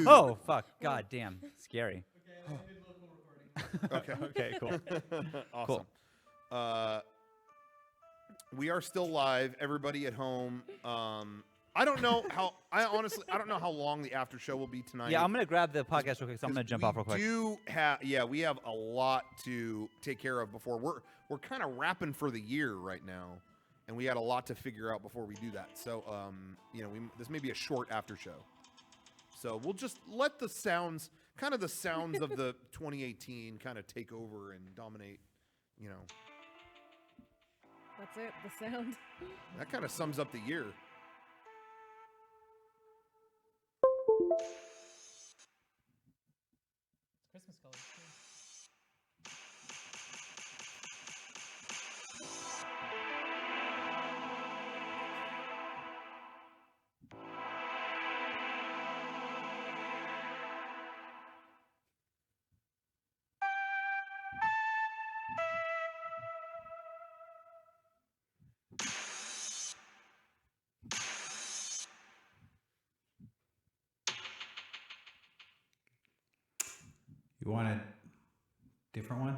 Oh, fuck. God damn. Scary. Okay. Okay, cool. Awesome. We are still live. Everybody at home. I don't know how. I don't know how long the after show will be tonight. Yeah, I'm going to grab the podcast real quick, so I'm going to jump off real quick. We have a lot to take care of before we're kind of wrapping for the year right now, and we had a lot to figure out before we do that. So, this may be a short after show. So we'll just let the sounds of the 2018 kind of take over and dominate. That's it. The sound. That kind of sums up the year. Christmas colors too. You want a different one?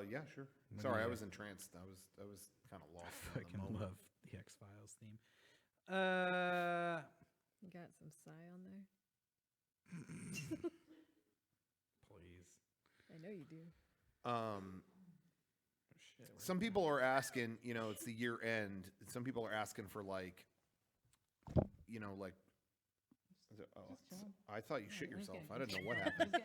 Yeah, sure. Sorry, I was entranced. I was kind of lost. I fucking love the X-Files theme. You got some sigh on there? Please. I know you do. Some people are asking, it's the year end. Some people are asking for I thought you shit yourself. I didn't know what happened.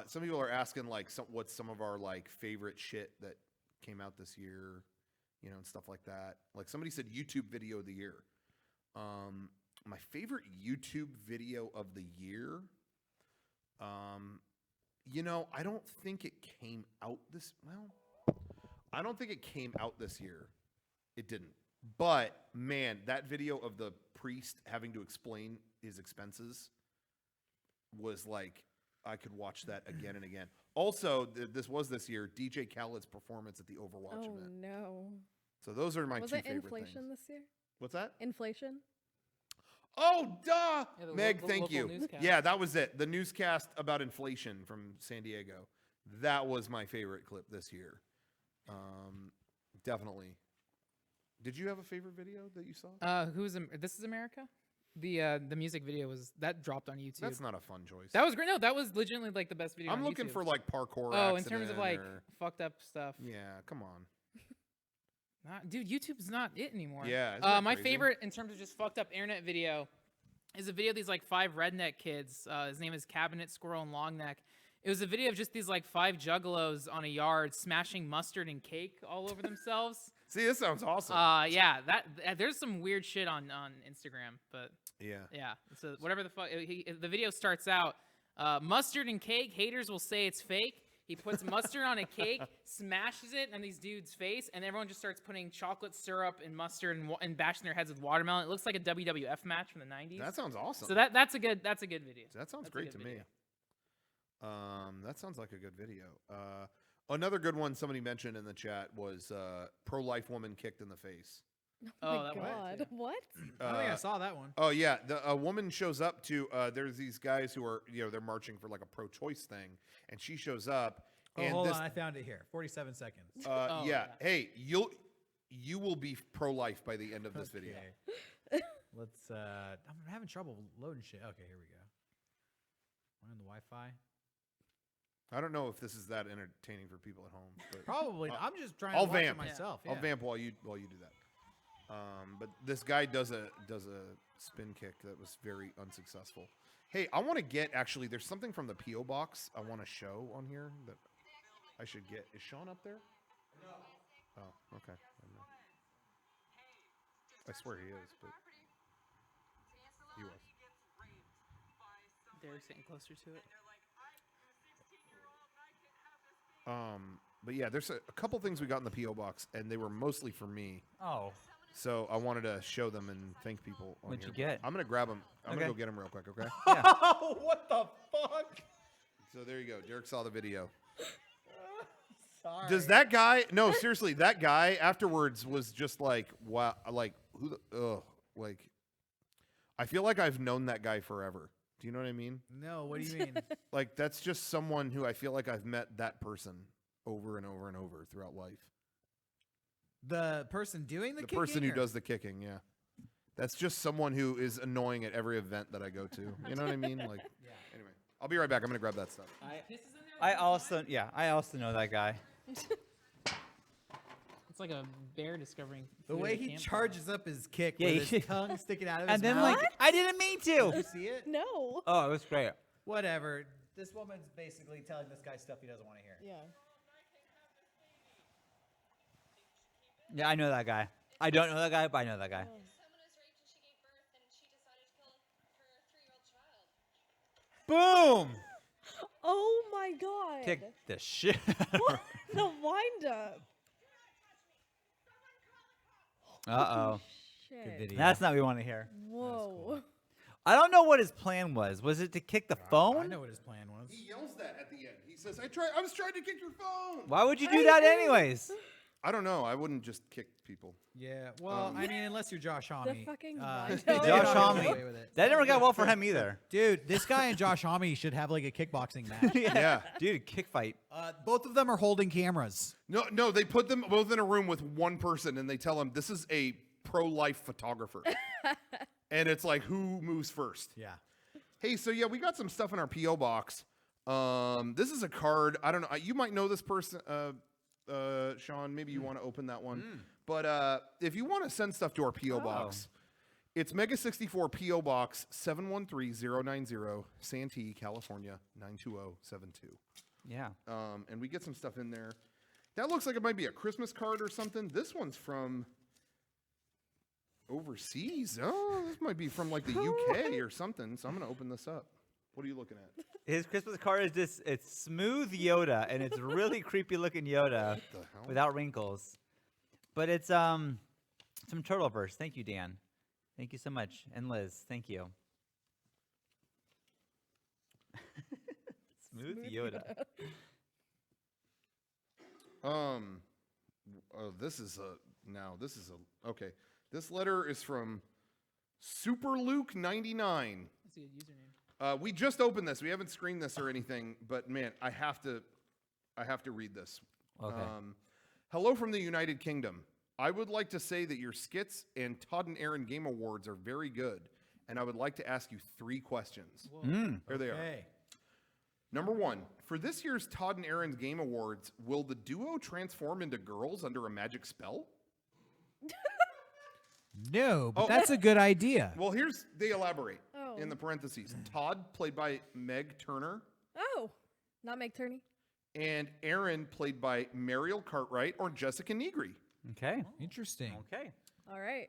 Some people are asking what's some of our favorite shit that came out this year, and stuff like that. Like somebody said YouTube video of the year. My favorite YouTube video of the year. I don't think it came out I don't think it came out this year. It didn't. But man, that video of the priest having to explain his expenses was I could watch that again and again. Also, this year, DJ Khaled's performance at the Overwatch event. Oh no. So those are my two favorite things. Was it inflation this year? What's that? Inflation? Oh, duh! Yeah, Meg, the thank local you. newscast. Yeah, that was it. The newscast about inflation from San Diego. That was my favorite clip this year. Definitely. Did you have a favorite video that you saw? This is America? The music video that dropped on YouTube. That's not a fun choice. That was great. No, that was legitimately the best video. I'm on looking YouTube. for parkour. Oh, in terms of fucked up stuff. Yeah, come on. Dude, YouTube's not it anymore. Yeah. Isn't that my crazy? favorite in terms of just fucked up internet video is a video of these 5 redneck kids. His name is Cabinet Squirrel and Longneck. It was a video of just these 5 juggalos on a yard smashing mustard and cake all over themselves. See, this sounds awesome. Yeah, there's some weird shit on Instagram, but yeah. So whatever the fuck, the video starts out, mustard and cake. Haters will say it's fake. He puts mustard on a cake, smashes it on these dudes' face, and everyone just starts putting chocolate syrup and mustard and bashing their heads with watermelon. It looks like a WWF match from the 90s. That sounds awesome. So that's a good video. That sounds That's great to me. video. That sounds like a good video. Another good one somebody mentioned in the chat was pro-life woman kicked in the face. Oh my that one. God. Yeah. What? I don't think I saw that one. Oh yeah, a woman shows up to. There's these guys who are they're marching for a pro-choice thing, and she shows up. Oh, and hold on, I found it here. 47 seconds. Yeah. Hey, you will be pro-life by the end of this video. Let's. I'm having trouble loading shit. Okay, here we go. Am I on the Wi-Fi? I don't know if this is that entertaining for people at home. But Probably. I'm just trying I'll to watch vamp. it myself. I'll vamp while you do that. But this guy does a spin kick that was very unsuccessful. Hey, I want to get there's something from the PO box I want to show on here that I should get. Is Sean up there? No. Oh, okay. I swear he is, but he was. Derek's getting closer to it. But yeah, there's a couple things we got in the PO box, and they were mostly for me. Oh. So I wanted to show them and thank people. What'd you get? I'm gonna grab them. I'm gonna go get them real quick. Okay. Oh, what the fuck? So there you go. Derek saw the video. Sorry. Does that guy? No, seriously, that guy afterwards was just wow, who the? I feel like I've known that guy forever. Do you know what I mean? No, what do you mean? Like, that's just someone who I feel like I've met that person over and over and over throughout life. The person doing the kicking? person who or- does the kicking, yeah. That's just someone who is annoying at every event that I go to. You know what I mean? Like, anyway, I'll be right back. I'm going to grab that stuff. I also know that guy. It's like a bear discovering. The food way at he campfire. charges up his kick Yeah, with he- his tongue sticking out of his And then mouth. like I didn't mean Did you to. see it? No. Oh, it was great. Whatever. This woman's basically telling this guy stuff he doesn't want to hear. Yeah. Yeah, I know that guy. I don't know that guy, but I know that guy. Someone was raped and she gave birth and she decided to kill her 3-year-old child. Boom! Oh my god. Kick the shit. What? The wind up. Uh-oh. Shit. Good video. That's not what we want to hear. Whoa. I don't know what his plan was. Was it to kick the I phone? know what his plan was. He yells that at the end. He says, I was trying to kick your phone. Why would you do that anyways? I don't know. I wouldn't just kick people. Yeah, well, I mean, unless you're Josh Homme. fucking uh, wind you're up. not Josh gonna Homme. get away with it. That never got well for him either. Dude, this guy and Josh Homme should have like a kickboxing match. Yeah. Dude, kick fight. Both of them are holding cameras. No, they put them both in a room with one person and they tell him this is a pro-life photographer. And it's like, who moves first? Yeah. Hey, so yeah, we got some stuff in our P.O. box. This is a card. I don't know. You might know this person, Sean. Maybe you want to open that one. But if you want to send stuff to our P.O. box, it's Mega64 P.O. Box 713090, Santee, California 92072. Yeah. And we get some stuff in there. That looks like it might be a Christmas card or something. This one's from overseas. Oh, this might be from like the UK or something. So I'm going to open this up. What are you looking at? His Christmas card is this. It's smooth Yoda, and it's really creepy looking Yoda the hell? without wrinkles. But it's some Turtleverse. Thank you, Dan. Thank you so much, and Liz. Thank you. Smooth Yoda. This is okay. This letter is from Super Luke 99. That's a good username. We just opened this. We haven't screened this or anything, but man, I have to read this. Okay. Hello from the United Kingdom. I would like to say that your skits and Todd and Aaron Game Awards are very good, and I would like to ask you 3 questions. Here they are. Hey. Number 1, for this year's Todd and Aaron's Game Awards, will the duo transform into girls under a magic spell? No, but Oh. that's a good idea. Well, they elaborate Oh. in the parentheses. Todd, played by Meg Turner, Oh. Not Meg Turney. and Aaron, played by Mariel Cartwright or Jessica Negri. Okay. Interesting. Okay. All right.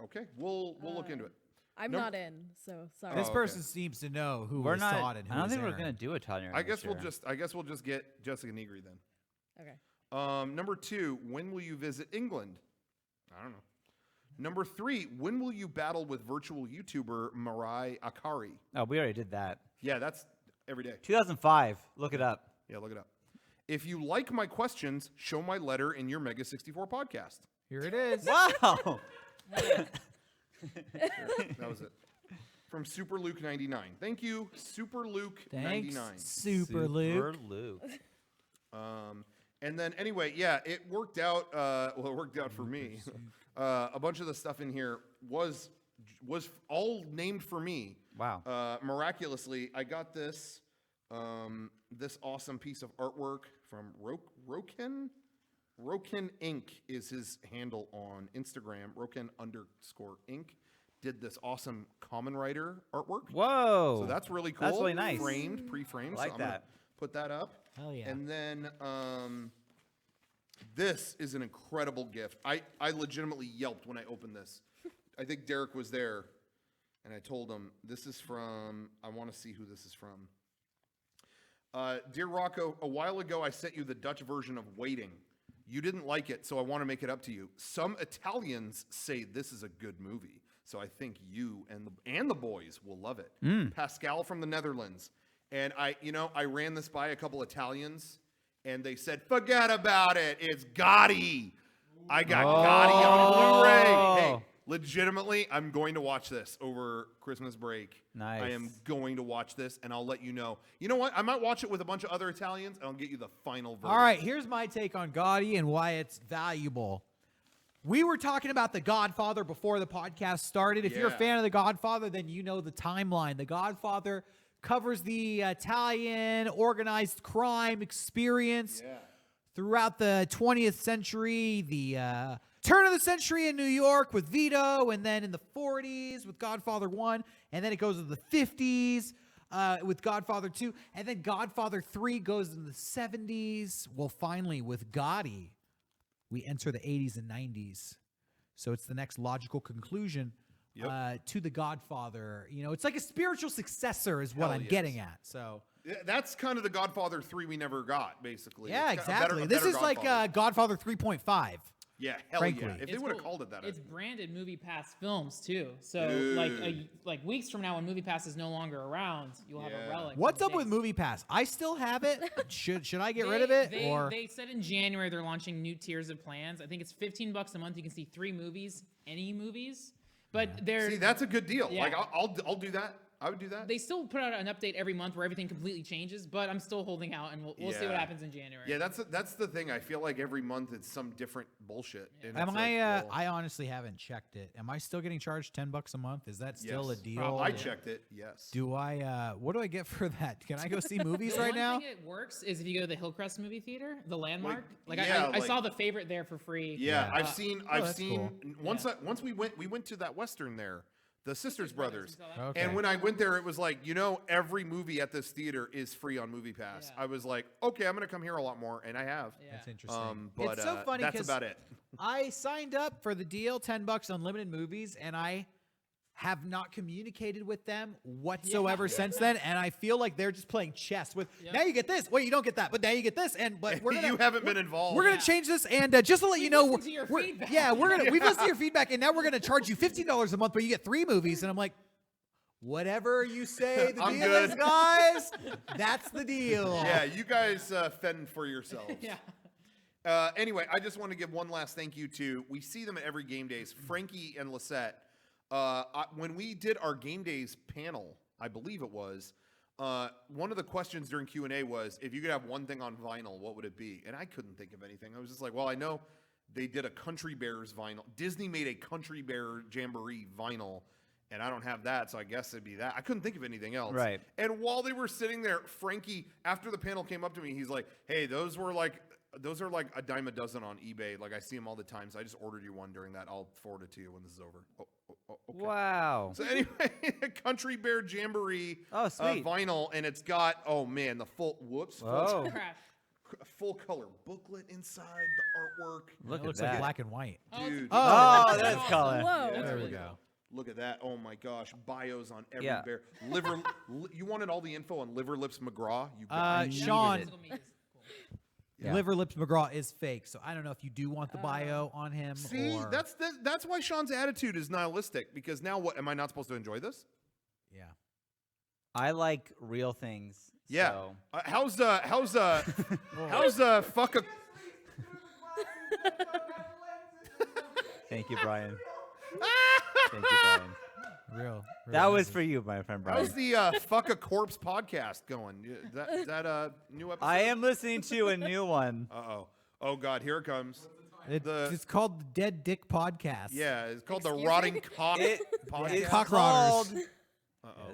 Okay, we'll look into it. I'm Num- not in, so sorry. This okay. person seems to know who We're was not. Todd and who I don't was think we're Aaron. gonna do a Todd and Aaron I guess this year. we'll just get Jessica Negri then. Okay. Number 2, when will you visit England? I don't know. Number 3, when will you battle with virtual YouTuber Mirai Akari? Oh, we already did that. Yeah, that's every day. 2005. Look it up. Yeah, look it up. If you like my questions, show my letter in your Mega64 podcast. Here it is. Wow. That was it. From Super Luke 99. Thank you, Super Luke 99. Thanks, Super Luke. Luke. And then anyway, yeah, it worked out. Well, it worked out for me. A bunch of the stuff in here was all named for me. Wow. Miraculously, I got this this awesome piece of artwork from Roken. Roken Inc. is his handle on Instagram. Roken_Inc. did this awesome Common Writer artwork. Whoa. So that's really cool. That's really nice. Framed, pre-framed. I like so I'm gonna that. put that up. Hell yeah. And then this is an incredible gift. I legitimately yelped when I opened this. I think Derek was there, and I told him, this is from, I want to see who this is from. Dear Rocco, a while ago I sent you the Dutch version of Waiting. You didn't like it, so I want to make it up to you. Some Italians say this is a good movie, so I think you and the boys will love it. Pascal from the Netherlands. And I ran this by a couple Italians, and they said, forget about it. It's Gotti. I got Gotti on Blu-ray. Hey, Legitimately, I'm going to watch this over Christmas break. Nice. I am going to watch this, and I'll let you know. You know what? I might watch it with a bunch of other Italians, and I'll get you the final verdict. All right, here's my take on Gotti and why it's valuable. We were talking about The Godfather before the podcast started. If you're a Yeah. fan of The Godfather, then you know the timeline. The Godfather covers the Italian organized crime experience throughout the 20th century, the turn of the century in New York with Vito, and then in the 40s with Godfather 1, and then it goes to the 50s with Godfather 2, and then Godfather 3 goes in the 70s. Well, finally, with Gotti, we enter the 80s and 90s. So it's the next logical conclusion to The Godfather. You know, it's like a spiritual successor is what Hell I'm yes. getting at. So Yeah, that's kind of the Godfather 3 we never got, basically. yeah, It's got a exactly. a This better is like Godfather. Godfather 3.5. Yeah, hell frankly. yeah. If they It's would have cool. called it that, It's I'd- branded Movie Pass Films too. So Dude. like weeks from now, when Movie Pass is no longer around, you'll have Yeah. a relic. What's of up with days. Movie Pass? I still have it. Should I get rid of it? They, or they said in January they're launching new tiers of plans. I think it's $15 a month. You can see 3 movies, any movies. But they're See, that's a good deal. Yeah. Like, I'll do that. I would do that. they still put out an update every month where everything completely changes. But I'm still holding out, and we'll see what Yeah. happens in January. Yeah, that's the thing. I feel like every month it's some different bullshit. And am it's I? like, well, I honestly haven't checked it. Am I still getting charged $10 a month? Is that still yes. a deal? Probably. I checked it. Yes. Do I? What do I get for that? Can I go see movies The right one now? thing it works is if you go to the Hillcrest movie theater, the Landmark. Like, yeah, I like- saw The Favorite there for free. Yeah, Yeah. I've seen. I've that's seen. cool. Once once we went to that Western there, the Sisters Brothers. You saw that? Okay. And when I went there, it was like, every movie at this theater is free on Movie Pass. Yeah. I was like, okay, I'm gonna come here a lot more, and I have. Yeah. That's interesting. But it's so funny that's 'cause about it. I signed up for the deal, $10 unlimited movies, and I have not communicated with them whatsoever since then. And I feel like they're just playing chess with. Yep. Now you get this. Wait, you don't get that, but now you get this. And but we're gonna, You haven't been involved. We're gonna Yeah. change this, and just to let you know, listened to your we're- feedback. yeah, we've listened to your feedback, and now we're gonna charge you $15 a month, but you get 3 movies. And I'm like, whatever you say, the I'm deal good. is, guys. That's the deal. Yeah, you guys fend for yourselves. Yeah. Anyway, I just want to give one last thank you to. We see them at every game days. Frankie and Lisette. When we did our game days panel, I believe it was. One of the questions during Q&A was, if you could have one thing on vinyl, what would it be? And I couldn't think of anything. I was just like, well, I know they did a Country Bears vinyl. Disney made a Country Bear Jamboree vinyl, and I don't have that, so I guess it'd be that. I couldn't think of anything else. Right. And while they were sitting there, Frankie, after the panel came up to me, he's like, hey, those are like a dime a dozen on eBay. Like, I see them all the time, so I just ordered you one during that. I'll forward it to you when this is over. Okay. Wow. So anyway, Country Bear Jamboree Oh, sweet. vinyl, and it's got, oh man, the full, Whoa. Crash. full color booklet inside, the artwork. Look It at looks that. like black and white. Dude. Oh, that's that's awesome. color. Whoa. Yeah. There we really go. Look at that. Oh my gosh. Bios on every Yeah. bear. You wanted all the info on Liver Lips McGraw? You got it. Sean, Physical media is cool. Yeah. Liver Lips McGraw is fake, so I don't know if you do want the bio on him. See, or, that's why Sean's attitude is nihilistic, because now what, am I not supposed to enjoy this? yeah. I like real things. Yeah. So. How's fuck a Thank you, Brian. Thank you, Brian. Real. That was for you, my friend Brian. how's the fuck a corpse podcast going? Is that a new episode? I am listening to a new one. Uh-oh. Oh God, here it comes. It's called the Dead Dick Podcast. Yeah, it's called the Excuse Rotting me? Cock It- Podcast. It's Cock called, rotters. Uh-oh.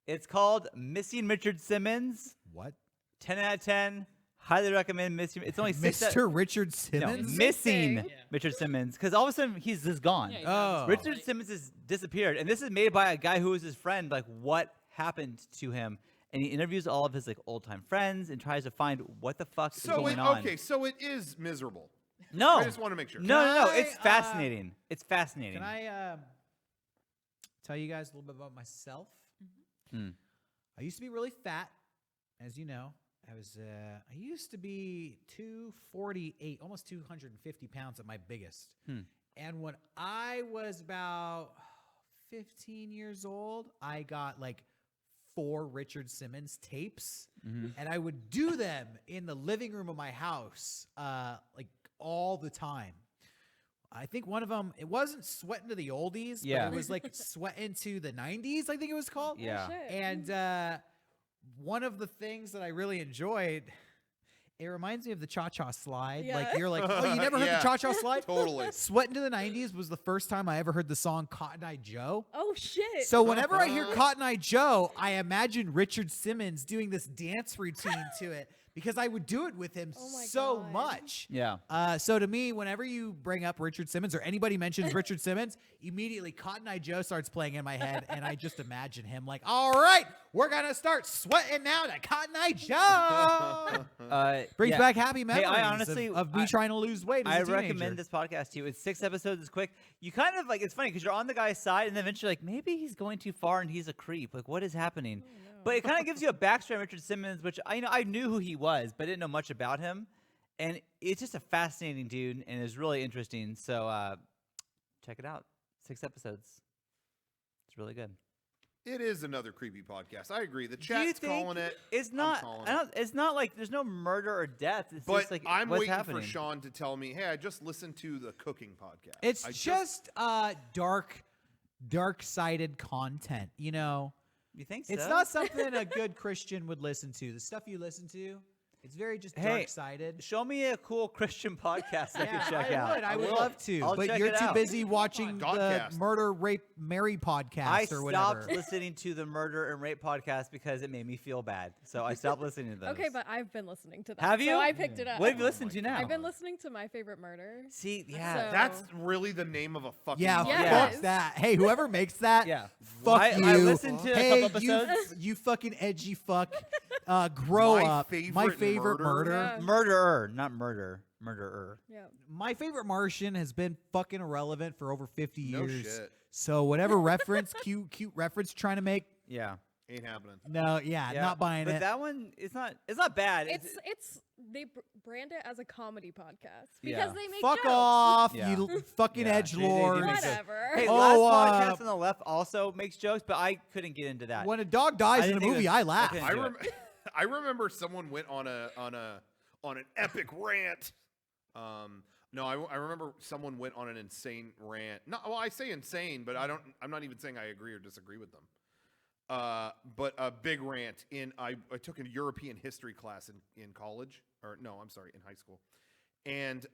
it's called Missing Richard Simmons. What? 10 out of 10. Highly recommend Missing. It's only 6 Mr. Richard No, Simmons? missing Yeah. Richard Simmons. Because all of a sudden he's just gone. Yeah, he's Oh. not- Richard Simmons has disappeared, and this is made by a guy who was his friend. Like, what happened to him? And he interviews all of his like old time friends and tries to find what the fuck is So going it, on. okay, so it is miserable. No, I just want to make sure. no, no, no. Can It's I, fascinating. It's fascinating. Can I tell you guys a little bit about myself? Hmm. I used to be really fat, as you know. I used to be 248, almost 250 pounds at my biggest. And when I was about 15 years old, I got like 4 Richard Simmons tapes, and I would do them in the living room of my house, like all the time. I think one of them, it wasn't Sweat into the Oldies, Yeah. but it was like Sweat into the 90s, I think it was called. Yeah. Oh, shit. And one of the things that I really enjoyed, it reminds me of the Cha-Cha Slide. Like, Yeah. you're like, oh, you never heard Yeah. the Cha-Cha Slide? Totally. Sweat into the 90s was the first time I ever heard the song Cotton Eye Joe. Oh shit. So whenever I hear Cotton Eye Joe, I imagine Richard Simmons doing this dance routine to it because I would do it with him Oh my so God. much. Yeah. So to me, whenever you bring up Richard Simmons or anybody mentions Richard Simmons, immediately Cotton Eye Joe starts playing in my head, and I just imagine him like, all right, we're gonna start sweating now to Cotton Eye Joe. Brings yeah. back happy memories honestly- of me I- trying to lose weight as I a teenager. recommend this podcast to you. It's 6 episodes. It's quick. You kind of like, it's funny because you're on the guy's side, and then eventually like, maybe he's going too far and he's a creep. Like, what is happening? But it kind of gives you a backstory on Richard Simmons, which I knew who he was, but I didn't know much about him. And it's just a fascinating dude, and it's really interesting. So check it out. 6 episodes. It's really good. It is another creepy podcast. I agree. The Do you chat's think calling it. It's I'm not. calling I don't, it's not like there's no murder or death. It's But just like I'm what's waiting happening. for Sean to tell me, hey, I just listened to the cooking podcast. It's I just dark-sided content, you know. You think so? It's not something a good Christian would listen to. The stuff you listen to, it's very just Hey, dark-sided. Show me a cool Christian podcast I can check I out. would. I would will. love to, I'll but check you're it too out. busy watching the Godcast. Murder, Rape, Mary podcast I or whatever. stopped listening to the murder and rape podcast because it made me feel bad. So I stopped listening to those. Okay, but I've been listening to that. Have you? So I picked it up. what have you listened to now? I've been listening to My Favorite Murder. See, yeah, So- That's really the name of a fucking Yeah, podcast. Yes. fuck that. Hey, whoever makes that, yeah. fuck I you. listened to a hey, couple episodes. you fucking edgy fuck. Grow My up. My Favorite favorite Murder? murder. Yeah. Murderer, not murder. Murderer. Yeah. My favorite Martian has been fucking irrelevant for over 50 No years. shit. So whatever reference, cute reference you're trying to make, Yeah. Ain't happening. no, yeah, not buying but it. that one, it's not bad. It's they brand it as a comedy podcast Yeah. because they make Fuck jokes. off, Yeah. you fucking Yeah, edge they do lords. make jokes. Whatever. Hey, Oh, last podcast on the left also makes jokes, but I couldn't get into that. When a dog dies in didn't a think it movie, was- I laugh. okay. I, do rem- I remember someone went on an epic rant. No, I remember someone went on an insane rant. No, well, I say insane, but I'm not even saying I agree or disagree with them. But a big rant I took a European history class in college, or no, I'm sorry, in high school, and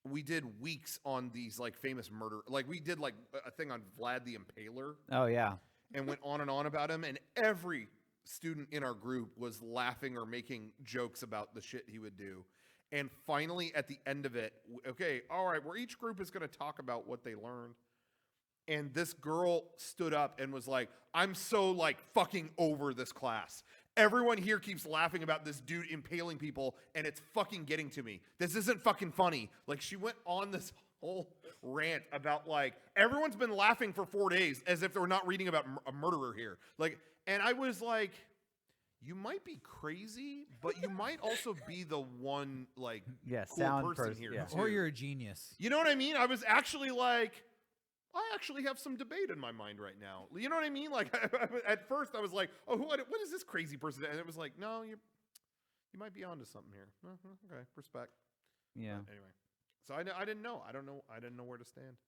we did weeks on these like famous murder. Like we did like a thing on Vlad the Impaler, Oh yeah. and went on and on about him, and every student in our group was laughing or making jokes about the shit he would do. And finally, at the end of it, okay, all right, where each group is going to talk about what they learned. And this girl stood up and was like, I'm so like fucking over this class. Everyone here keeps laughing about this dude impaling people, and it's fucking getting to me. This isn't fucking funny. Like, she went on this whole rant about like, everyone's been laughing for 4 days as if they're not reading about a murderer here. Like, and I was like, you might be crazy, but you might also be the one like Yeah, cool sound person person, here. yeah. too. Or you're a genius. You know what I mean? I was actually like, I actually have some debate in my mind right now. You know what I mean? Like, at first I was like, oh, what is this crazy person? And it was like, no, you might be onto something here. Okay, respect. Yeah. But anyway, so I didn't know. I didn't know where to stand.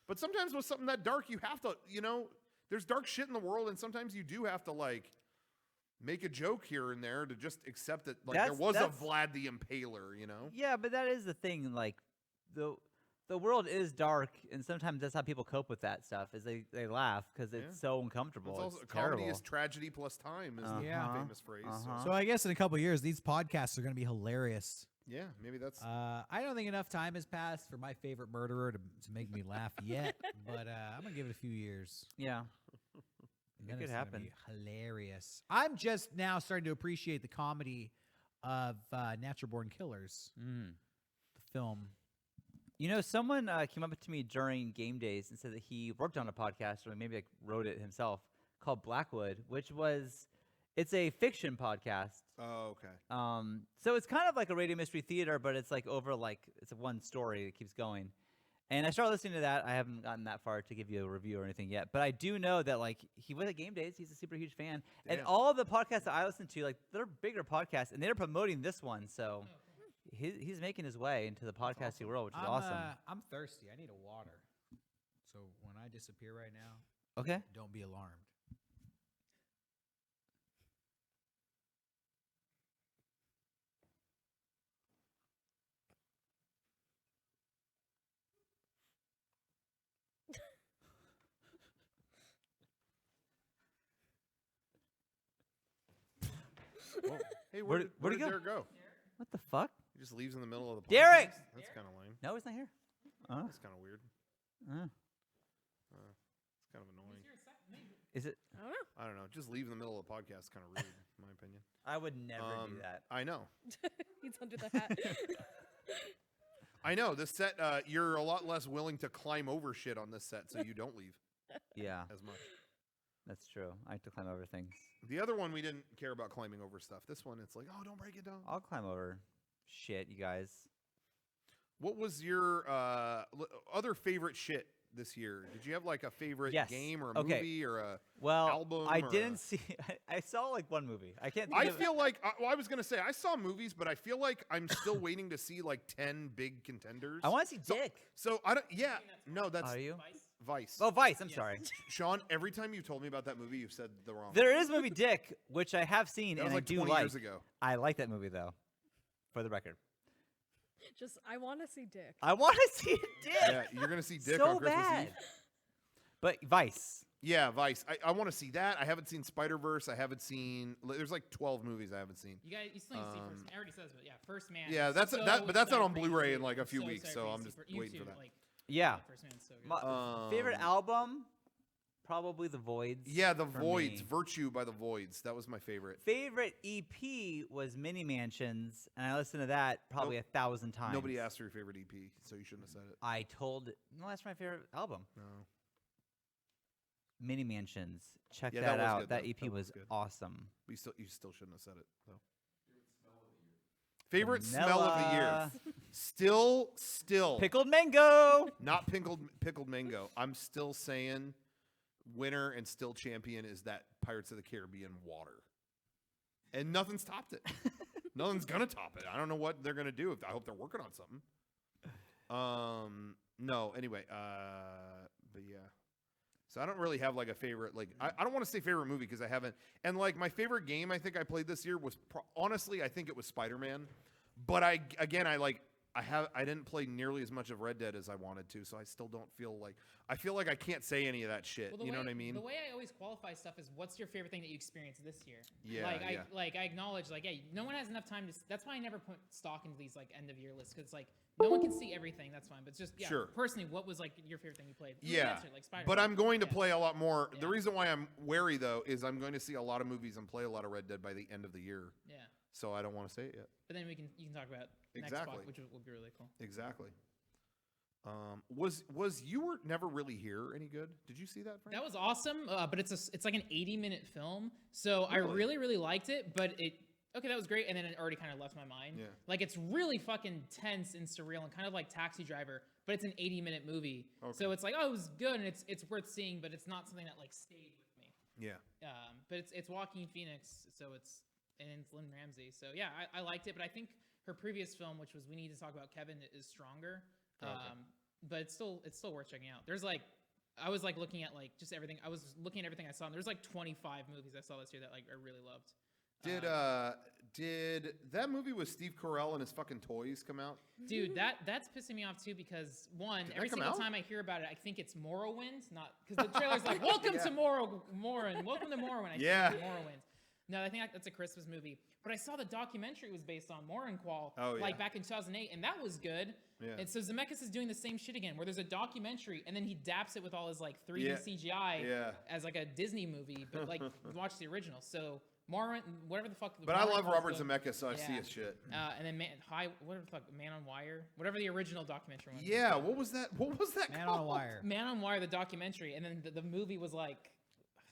But sometimes with something that dark, you have to, there's dark shit in the world, and sometimes you do have to like make a joke here and there to just accept that like there was a Vlad the Impaler, Yeah, but that is the thing. Like, the world is dark, and sometimes that's how people cope with that stuff. Is they laugh because it's so uncomfortable. It's also, terrible. comedy is tragedy plus time is the Yeah. famous phrase. So I guess in a couple of years, these podcasts are going to be hilarious. Yeah, maybe that's I don't think enough time has passed for my favorite murderer to make me laugh yet, but I'm going to give it a few years. Yeah. And then could it's gonna happen. be hilarious. I'm just now starting to appreciate the comedy of Natural Born Killers, Mm. the film. Someone came up to me during game days and said that he worked on a podcast, or maybe like wrote it himself, called Blackwood, it's a fiction podcast. Oh, okay. So it's kind of like a radio mystery theater, but it's like over it's one story that keeps going. And I started listening to that. I haven't gotten that far to give you a review or anything yet, but I do know that like he was at game days. He's a super huge fan, and Damn. all of the podcasts that I listen to, like they're bigger podcasts, and they're promoting this one. So he's making his way into the podcasting world, which is awesome. I'm thirsty. I need a water. So when I disappear right now, Okay. don't be alarmed. Whoa. Hey, Where'd where he did go? Derek go? What the fuck? He just leaves in the middle of the podcast. Derek! That's kind of lame. No, he's not here. That's kind of weird. Uh, It's kind of annoying. is it? I don't know. I don't know. Just leave in the middle of the podcast is kind of rude, in my opinion. I would never do that. I know. He's under the hat. I know. This set, you're a lot less willing to climb over shit on this set, so you don't leave Yeah, as much. that's true. I have to climb over things. The other one, we didn't care about climbing over stuff. This one, it's like, oh, don't break it down. I'll climb over shit, you guys. What was your other favorite shit this year? Did you have like a favorite Yes. game or a Okay. movie or a Well, album? I or didn't a- see. I saw like one movie. I can't. Think I of, feel like well, I was gonna say I saw movies, but I feel like I'm still waiting to see like 10 big contenders. I want to see So- Dick. So I don't. Yeah, no, that's Are you? Vice. Oh, Vice. I'm sorry. Sean, every time you've told me about that movie, you've said the wrong. There is a movie Dick, which I have seen that and was like I do 20 like. years ago. I like that movie though, for the record. Just, I want to see Dick. I want to see Dick Yeah, you're gonna see Dick so on Christmas bad. Eve. But Vice. Yeah, Vice. I want to see that. I haven't seen Spider-Verse. I haven't seen. There's like 12 movies I haven't seen. You guys, you still need to see First Man. I already says, but yeah, First Man. Yeah, is that's so but that's not on excited for you to Blu-ray see in it. like a few So weeks, excited so for you I'm to just see you waiting too, for that. Like, Yeah. First Man's so good. My favorite album, probably The Voids. Yeah, The for Voids, me. Virtue by The Voids. That was my favorite. Favorite EP was Mini Mansions, and I listened to that probably 1,000 times. Nobody asked for your favorite EP, so you shouldn't have said it. I told. No, that's my favorite album. No. Mini Mansions. Check Yeah, that that was out. good, That though. EP That was was good. awesome. You still shouldn't have said it though. Favorite smell of the year. Vanilla. Still Pickled mango. not pickled mango. I'm still saying winner and still champion is that Pirates of the Caribbean water. And nothing's topped it. Nothing's gonna top it. I don't know what they're gonna do. I hope they're working on something. No, anyway, but yeah. So I don't really have like a favorite, like I don't want to say favorite movie because I haven't. And like my favorite game I think I played this year was honestly I think it was Spider-Man. But I didn't play nearly as much of Red Dead as I wanted to, so I still don't feel like I feel like I can't say any of that shit. Well, You know what I mean? The way I always qualify stuff is, what's your favorite thing that you experienced this year? Yeah, I acknowledge, like, yeah, no one has enough time to. That's why I never put stock into these like end of year lists, because like no one can see everything. That's fine, but it's just Sure. Personally, what was like your favorite thing you played? You Yeah, answered, like Spider-Man. but I'm going to Yeah. play a lot more. The Yeah. reason why I'm wary though is I'm going to see a lot of movies and play a lot of Red Dead by the end of the year. Yeah, So I don't want to say it yet. but then you can talk about next Exactly. spot, which will be really cool. Exactly. Was You Were Never Really Here any good? Did you see that, Frank? That was awesome, but it's like an 80-minute film, so I Really? really liked it. But that was great, and then it already kind of left my mind. Yeah. Like it's really fucking tense and surreal and kind of like Taxi Driver, but it's an 80-minute movie. Okay. So it's like, oh, it was good and it's worth seeing, but it's not something that like stayed with me. Yeah. But it's Joaquin Phoenix, so it's Lynn Ramsey. So yeah, I liked it, but I think her previous film, which was We Need to Talk About Kevin, is stronger. Okay. But it's still worth checking out. There's like, I was like looking at like just everything. I was looking at everything I saw, and there's like 25 movies I saw this year that like I really loved. Did that movie with Steve Carell and his fucking toys come out? Dude, that's pissing me off too, because one, Did that every come single out? time I hear about it, I think it's Morrowind, not because the trailer's like, "Welcome Yeah. to Morrowind, welcome to Morrowind." I think Yeah. it's Morrowind. No, I think that's a Christmas movie. But I saw the documentary was based on Morrowind, Oh, yeah. like back in 2008, and that was good. Yeah. And so Zemeckis is doing the same shit again, where there's a documentary, and then he daps it with all his like 3D Yeah. CGI Yeah. as like a Disney movie, but like watch the original. So Morrowind, whatever the fuck. But I Morrowind love was Robert the- Zemeckis, so I see Yeah. his shit. and then whatever the fuck, Man on Wire, whatever the original documentary was. Yeah, what was that? What was that Man called? on a Wire. Man on Wire, the documentary, and then the movie was like,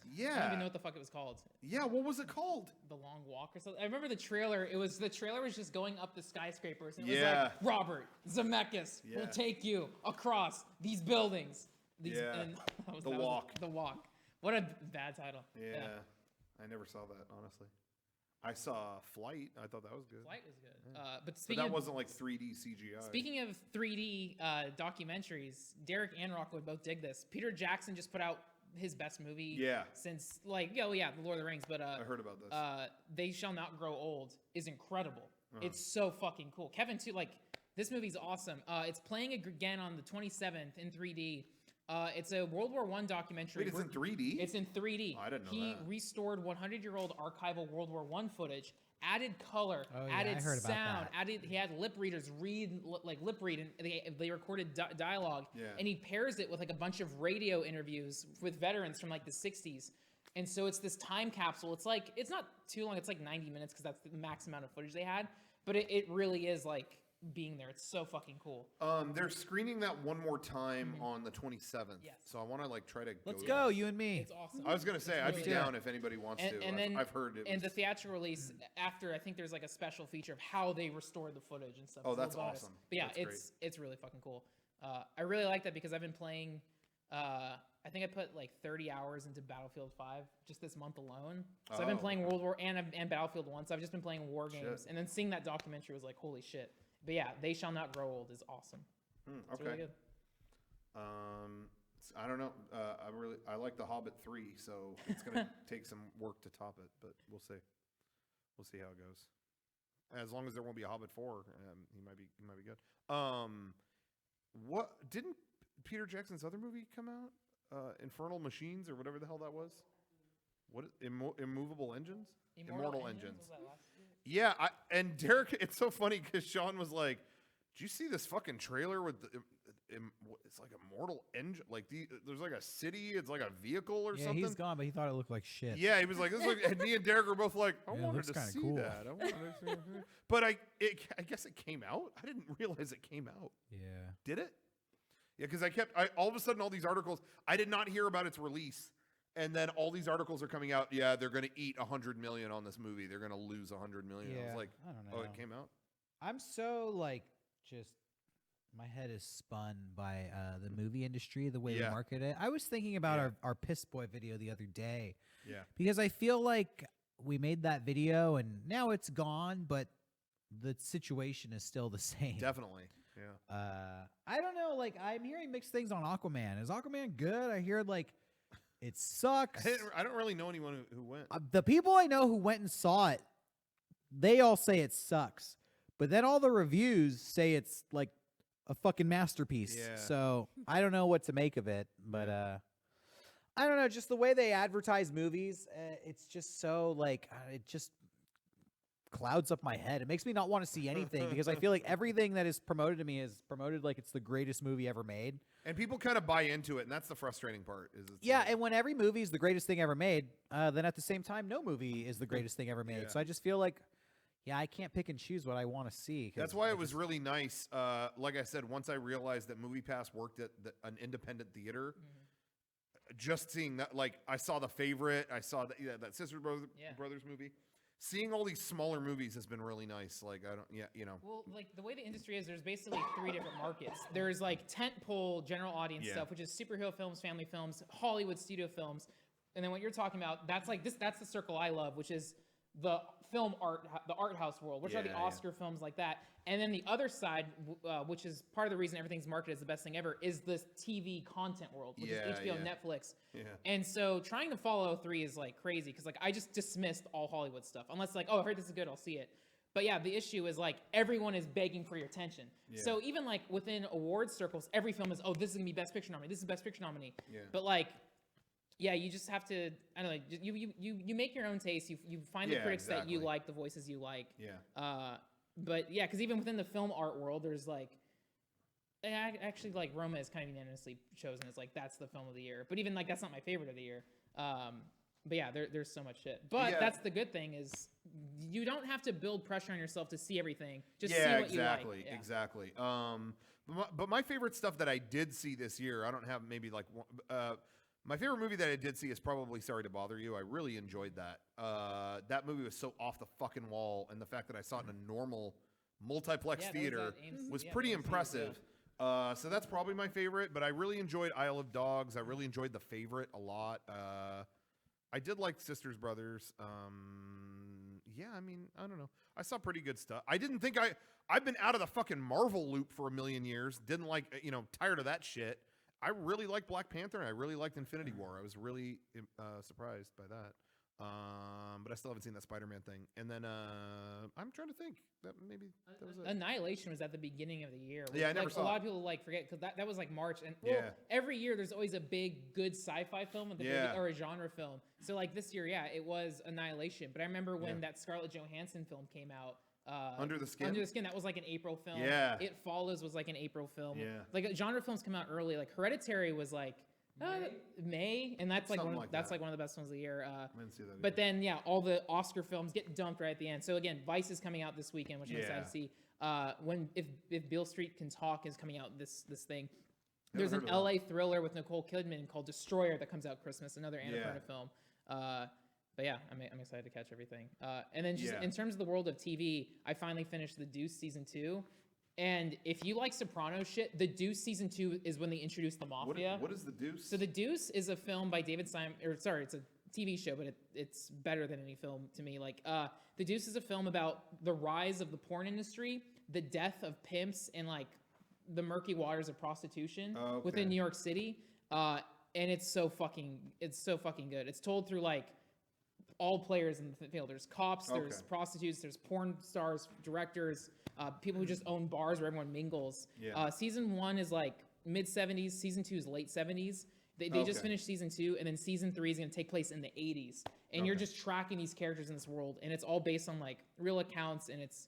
I don't Yeah. even know what the fuck it was called. Yeah, what was it called? The Long Walk or something. I remember the trailer. The trailer was just going up the skyscrapers, and it Yeah. was like, Robert Zemeckis Yeah. will take you across these buildings. Yeah. And that was, The that was Walk. The Walk. What a bad title. Yeah. I never saw that, honestly. I saw Flight. I thought that was good. Flight was good. Yeah. But But speaking that of, wasn't like 3D CGI. speaking of 3D documentaries, Derek and Rocco would both dig this. Peter Jackson just put out his best movie since The Lord of the Rings. But I heard about this. They Shall Not Grow Old is incredible. It's so fucking cool. Kevin too. Like this movie's awesome. It's playing again on the 27th in 3D. It's a World War I documentary. Wait, it's in 3D? It's in 3D. Oh, I didn't know He that. restored 100-year-old archival World War I footage, added color, Oh, yeah, added I heard about sound, that. he had lip readers lip read, and they recorded dialogue, Yeah. and he pairs it with like a bunch of radio interviews with veterans from like the 60s. And so it's this time capsule. It's not too long. It's like 90 minutes because that's the max amount of footage they had. But it really is like being there. It's so fucking cool. They're screening that one more time on the 27th. Yes. So I want to like try to Let's go. go, you and me. It's awesome. I was gonna say I'd be really down if anybody wants to. And then I've heard it. And the Was, theatrical release after, I think there's like a special feature of how they restored the footage and stuff. Oh, It's a that's little bonus. awesome. But yeah, That's it's really fucking cool. I really like that because I've been playing. I think I put like 30 hours into Battlefield 5 just this month alone. So I've been Oh, playing World War and Battlefield 1. So I've just been playing war games, Shit. and then seeing that documentary was like, holy shit. But yeah, They Shall Not Grow Old is awesome. It's okay. really good. I don't know. I like The Hobbit 3, so it's gonna take some work to top it, but we'll see. We'll see how it goes. As long as there won't be a Hobbit 4, he might be good. What didn't Peter Jackson's other movie come out? Infernal Machines or whatever the hell that was. What Immovable Engines? Immortal Engines. Was that last year? Yeah, and Derek, it's so funny because Sean was like, "Did you see this fucking trailer with it's like Immortal Engine? Like there's like a city, it's like a vehicle or Yeah, something." he's gone, but he thought it looked like shit. Yeah, he was like, "This is like," and me and Derek were both like, "I Yeah, it wanted looks to kinda see cool. that." I wanted to see it. But I guess it came out. I didn't realize it came out. Yeah. Did it? Yeah, because I all of a sudden all these articles, I did not hear about its release, and then all these articles are coming out. Yeah, they're going to eat 100 million on this movie. They're going to lose 100 million. I Yeah, was like, I don't oh, know. it came out. I'm so like just my head is spun by the movie industry, the way they Yeah. market it. I was thinking about Yeah. our Piss Boy video the other day Yeah, because I feel like we made that video and now it's gone, but the situation is still the same. definitely. Yeah. I don't know. Like I'm hearing mixed things on Aquaman. Is Aquaman good? I hear like it sucks. I don't really know anyone who went. The people I know who went and saw it, they all say it sucks. But then all the reviews say it's like a fucking masterpiece. Yeah. So I don't know what to make of it. But I don't know. Just the way they advertise movies, it's just so like it just clouds up my head. It makes me not want to see anything because I feel like everything that is promoted to me is promoted like it's the greatest movie ever made. And people kind of buy into it, and that's the frustrating part. Is it's Yeah, like, and when every movie is the greatest thing ever made, then at the same time, no movie is the greatest thing ever made. Yeah. So I just feel like, yeah, I can't pick and choose what I want to see. 'Cause that's why I it was just- really nice. Like I said, once I realized that MoviePass worked at an independent theater, just seeing that, like I saw The Favorite, I saw that Sister Brothers movie. Seeing all these smaller movies has been really nice. Like Well, like the way the industry is, there's basically 3 different markets. There's like tentpole general audience Yeah. stuff, which is superhero films, family films, Hollywood studio films, and then what you're talking about, that's like this. That's the circle I love, which is the film art, the art house world, which are the Yeah, Oscar films like that. And then the other side, which is part of the reason everything's marketed as the best thing ever, is the TV content world, which Yeah, is HBO, yeah. Netflix. Yeah. And so trying to follow 3 is like crazy because like I just dismissed all Hollywood stuff unless like, oh, I heard this is good, I'll see it. But yeah, the issue is like everyone is begging for your attention. Yeah. So even like within awards circles, every film is, oh, this is gonna be Best Picture nominee. This is Best Picture nominee. Yeah. But like, yeah, you just have to. I don't know. You make your own taste. You find the Yeah, critics that you exactly. like, the voices you like. Yeah. But yeah, because even within the film art world, there's like, actually like Roma is kind of unanimously chosen as like that's the film of the year. But even like that's not my favorite of the year. But yeah, there's so much shit. But Yeah. that's the good thing is you don't have to build pressure on yourself to see everything. Just see Yeah, what exactly, you like. Yeah. exactly. But my favorite stuff that I did see this year, I don't have maybe like one, my favorite movie that I did see is probably Sorry to Bother You. I really enjoyed that. That movie was so off the fucking wall, and the fact that I saw it in a normal multiplex Yeah, that was theater at AMC, was yeah, pretty AMC, impressive. So that's probably my favorite. But I really enjoyed Isle of Dogs. I really enjoyed The Favorite a lot. I did like Sisters Brothers. yeah, I mean, I don't know. I saw pretty good stuff. I didn't think I've been out of the fucking Marvel loop for a million years. Didn't like, tired of that shit. I really liked Black Panther and I really liked Infinity War. I was really surprised by that. But I still haven't seen that Spider-Man thing. And then I'm trying to think that maybe that was it. Annihilation was at the beginning of the year. Yeah, I never saw a lot it. of people forget because that was like March, and Yeah. every year there's always a big good sci-fi film at the Yeah. or a genre film. So like this year, yeah, it was Annihilation. But I remember when that Scarlett Johansson film came out. Under the Skin? Under the Skin, that was like an April film. Yeah. It Follows was like an April film. Yeah. Like genre films come out early. Like Hereditary was like May, and that's like Something one of the best films of the year. I didn't see that But either. then all the Oscar films get dumped right at the end. So again, Vice is coming out this weekend, which I'm excited to see. If Beale Street Can Talk is coming out this thing. There's an heard of LA thriller with Nicole Kidman called Destroyer that comes out Christmas, another Annapurna film. But yeah, I'm excited to catch everything. And then just in terms of the world of TV, I finally finished The Deuce season 2. And if you like Soprano shit, The Deuce season 2 is when they introduced the mafia. What is The Deuce? So The Deuce is a film by David Simon, it's a TV show, but it's better than any film to me. Like, The Deuce is a film about the rise of the porn industry, the death of pimps, and like the murky waters of prostitution within New York City. And it's so fucking good. It's told through like all players in the field. There's cops, there's prostitutes, there's porn stars, directors, people who just own bars where everyone mingles. Yeah. Season 1 is like mid 70s. Season 2 is late 70s. They just finished season 2, and then season 3 is going to take place in the 80s. And you're just tracking these characters in this world, and it's all based on like real accounts, and it's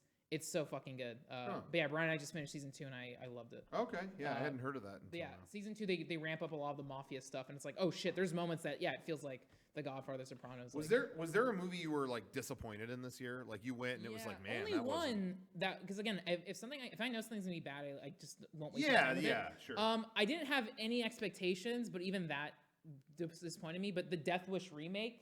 so fucking good. But yeah, Brian and I just finished season 2, and I loved it. Okay, yeah, I hadn't heard of that. But yeah, season 2 they ramp up a lot of the mafia stuff, and it's like, oh shit, there's moments that it feels like The Godfather, Sopranos. Was there a movie you were like disappointed in this year? Like you went and it was like, man, only that one wasn't... that because again, if I know something's gonna be bad, I just won't waste Yeah, time with yeah, it. sure. I didn't have any expectations, but even that disappointed me. But the Death Wish remake.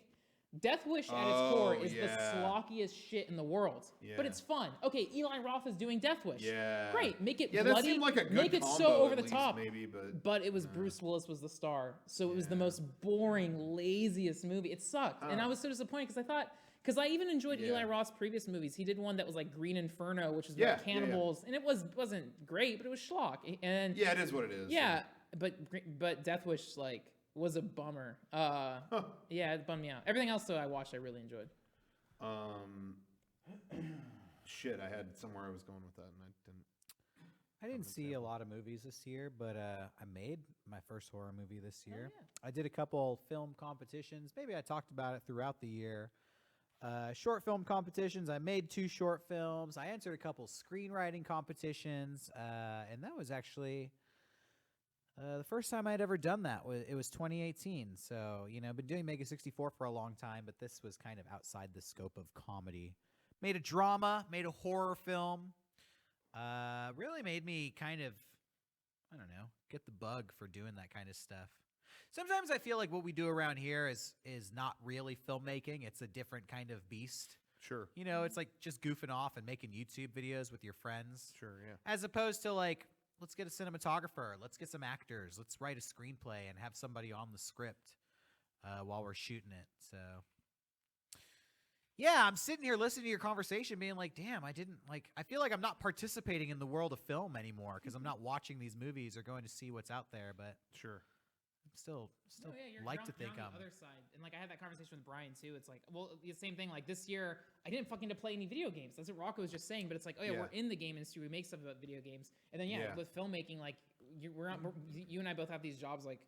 Death Wish at its core is the slockiest shit in the world, but it's fun. Okay, Eli Roth is doing Death Wish. Yeah, great. Make it that bloody. seemed like a good make it so combo, over at the least, top. maybe, but it was Bruce Willis was the star, so it was the most boring, laziest movie. It sucked, and I was so disappointed because I even enjoyed Eli Roth's previous movies. He did one that was like Green Inferno, which is about cannibals, and it wasn't great, but it was schlock. And yeah, it is what it is. Yeah, but Death Wish was a bummer. Yeah, it bummed me out. Everything else though I watched, I really enjoyed. Shit, I had somewhere I was going with that, and I didn't see a lot of movies this year, but I made my first horror movie this year. yeah. I did a couple film competitions. Maybe I talked about it throughout the year. Short film competitions. I made 2 short films. I entered a couple screenwriting competitions, and that was actually the first time I'd ever done that. It was 2018. So, I've been doing Mega64 for a long time, but this was kind of outside the scope of comedy. Made a drama, made a horror film. Really made me kind of, I don't know, get the bug for doing that kind of stuff. Sometimes I feel like what we do around here is not really filmmaking. It's a different kind of beast. Sure. It's like just goofing off and making YouTube videos with your friends. Sure, yeah. As opposed to like, let's get a cinematographer, let's get some actors, let's write a screenplay and have somebody on the script while we're shooting it. So, yeah, I'm sitting here listening to your conversation being like, damn, I feel like I'm not participating in the world of film anymore because I'm not watching these movies or going to see what's out there, but sure. I'm still you're like on, to think you're on the other side. And like I had that conversation with Brian too. It's like, well, the same thing. Like this year, I didn't fucking play any video games. That's what Rocco was just saying. But it's like, oh yeah, we're in the game industry. We make stuff about video games. And then with filmmaking, like you and I both have these jobs like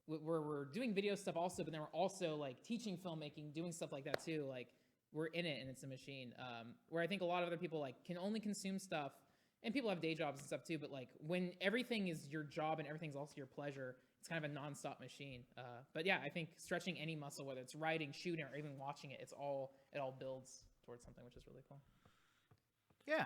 where we're doing video stuff also, but then we're also like teaching filmmaking, doing stuff like that too. Like we're in it and it's a machine. Where I think a lot of other people like can only consume stuff, and people have day jobs and stuff too. But like when everything is your job and everything's also your pleasure, it's kind of a nonstop machine. But yeah, I think stretching any muscle, whether it's writing, shooting, or even watching it, it all builds towards something, which is really cool. Yeah.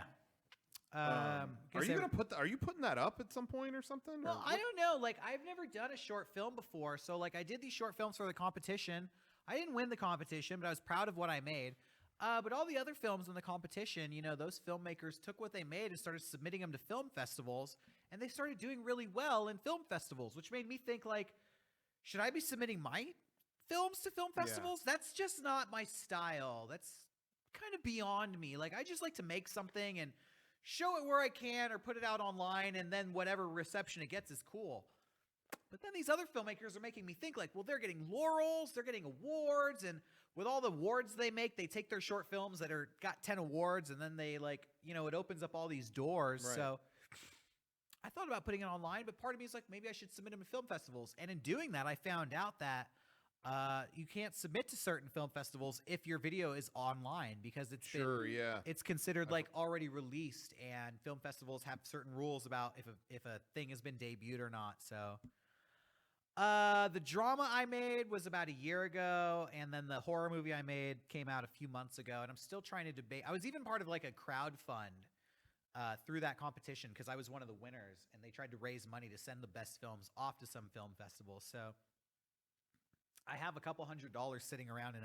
Are you putting that up at some point or something? Well, I don't know. Like, I've never done a short film before, so like I did these short films for the competition. I didn't win the competition, but I was proud of what I made. But all the other films in the competition, those filmmakers took what they made and started submitting them to film festivals, and they started doing really well in film festivals, which made me think like, should I be submitting my films to film festivals? That's just not my style. kind of beyond me. Like, I just like to make something and show it where I can or put it out online, and then whatever reception it gets is cool. But then these other filmmakers are making me think like, well, they're getting laurels, they're getting awards, and with all the awards they make, they take their short films that are got 10 awards, and then they like, you know, it opens up all these doors. Right. So I thought about putting it online, but part of me is like, maybe I should submit them to film festivals. And in doing that, I found out that you can't submit to certain film festivals if your video is online, because it's it's considered like already released, and film festivals have certain rules about if a thing has been debuted or not. So the drama I made was about a year ago, and then the horror movie I made came out a few months ago, and I'm still trying to debate. I was even part of like a crowd fund through that competition because I was one of the winners, and they tried to raise money to send the best films off to some film festivals. So I have a couple $100 sitting around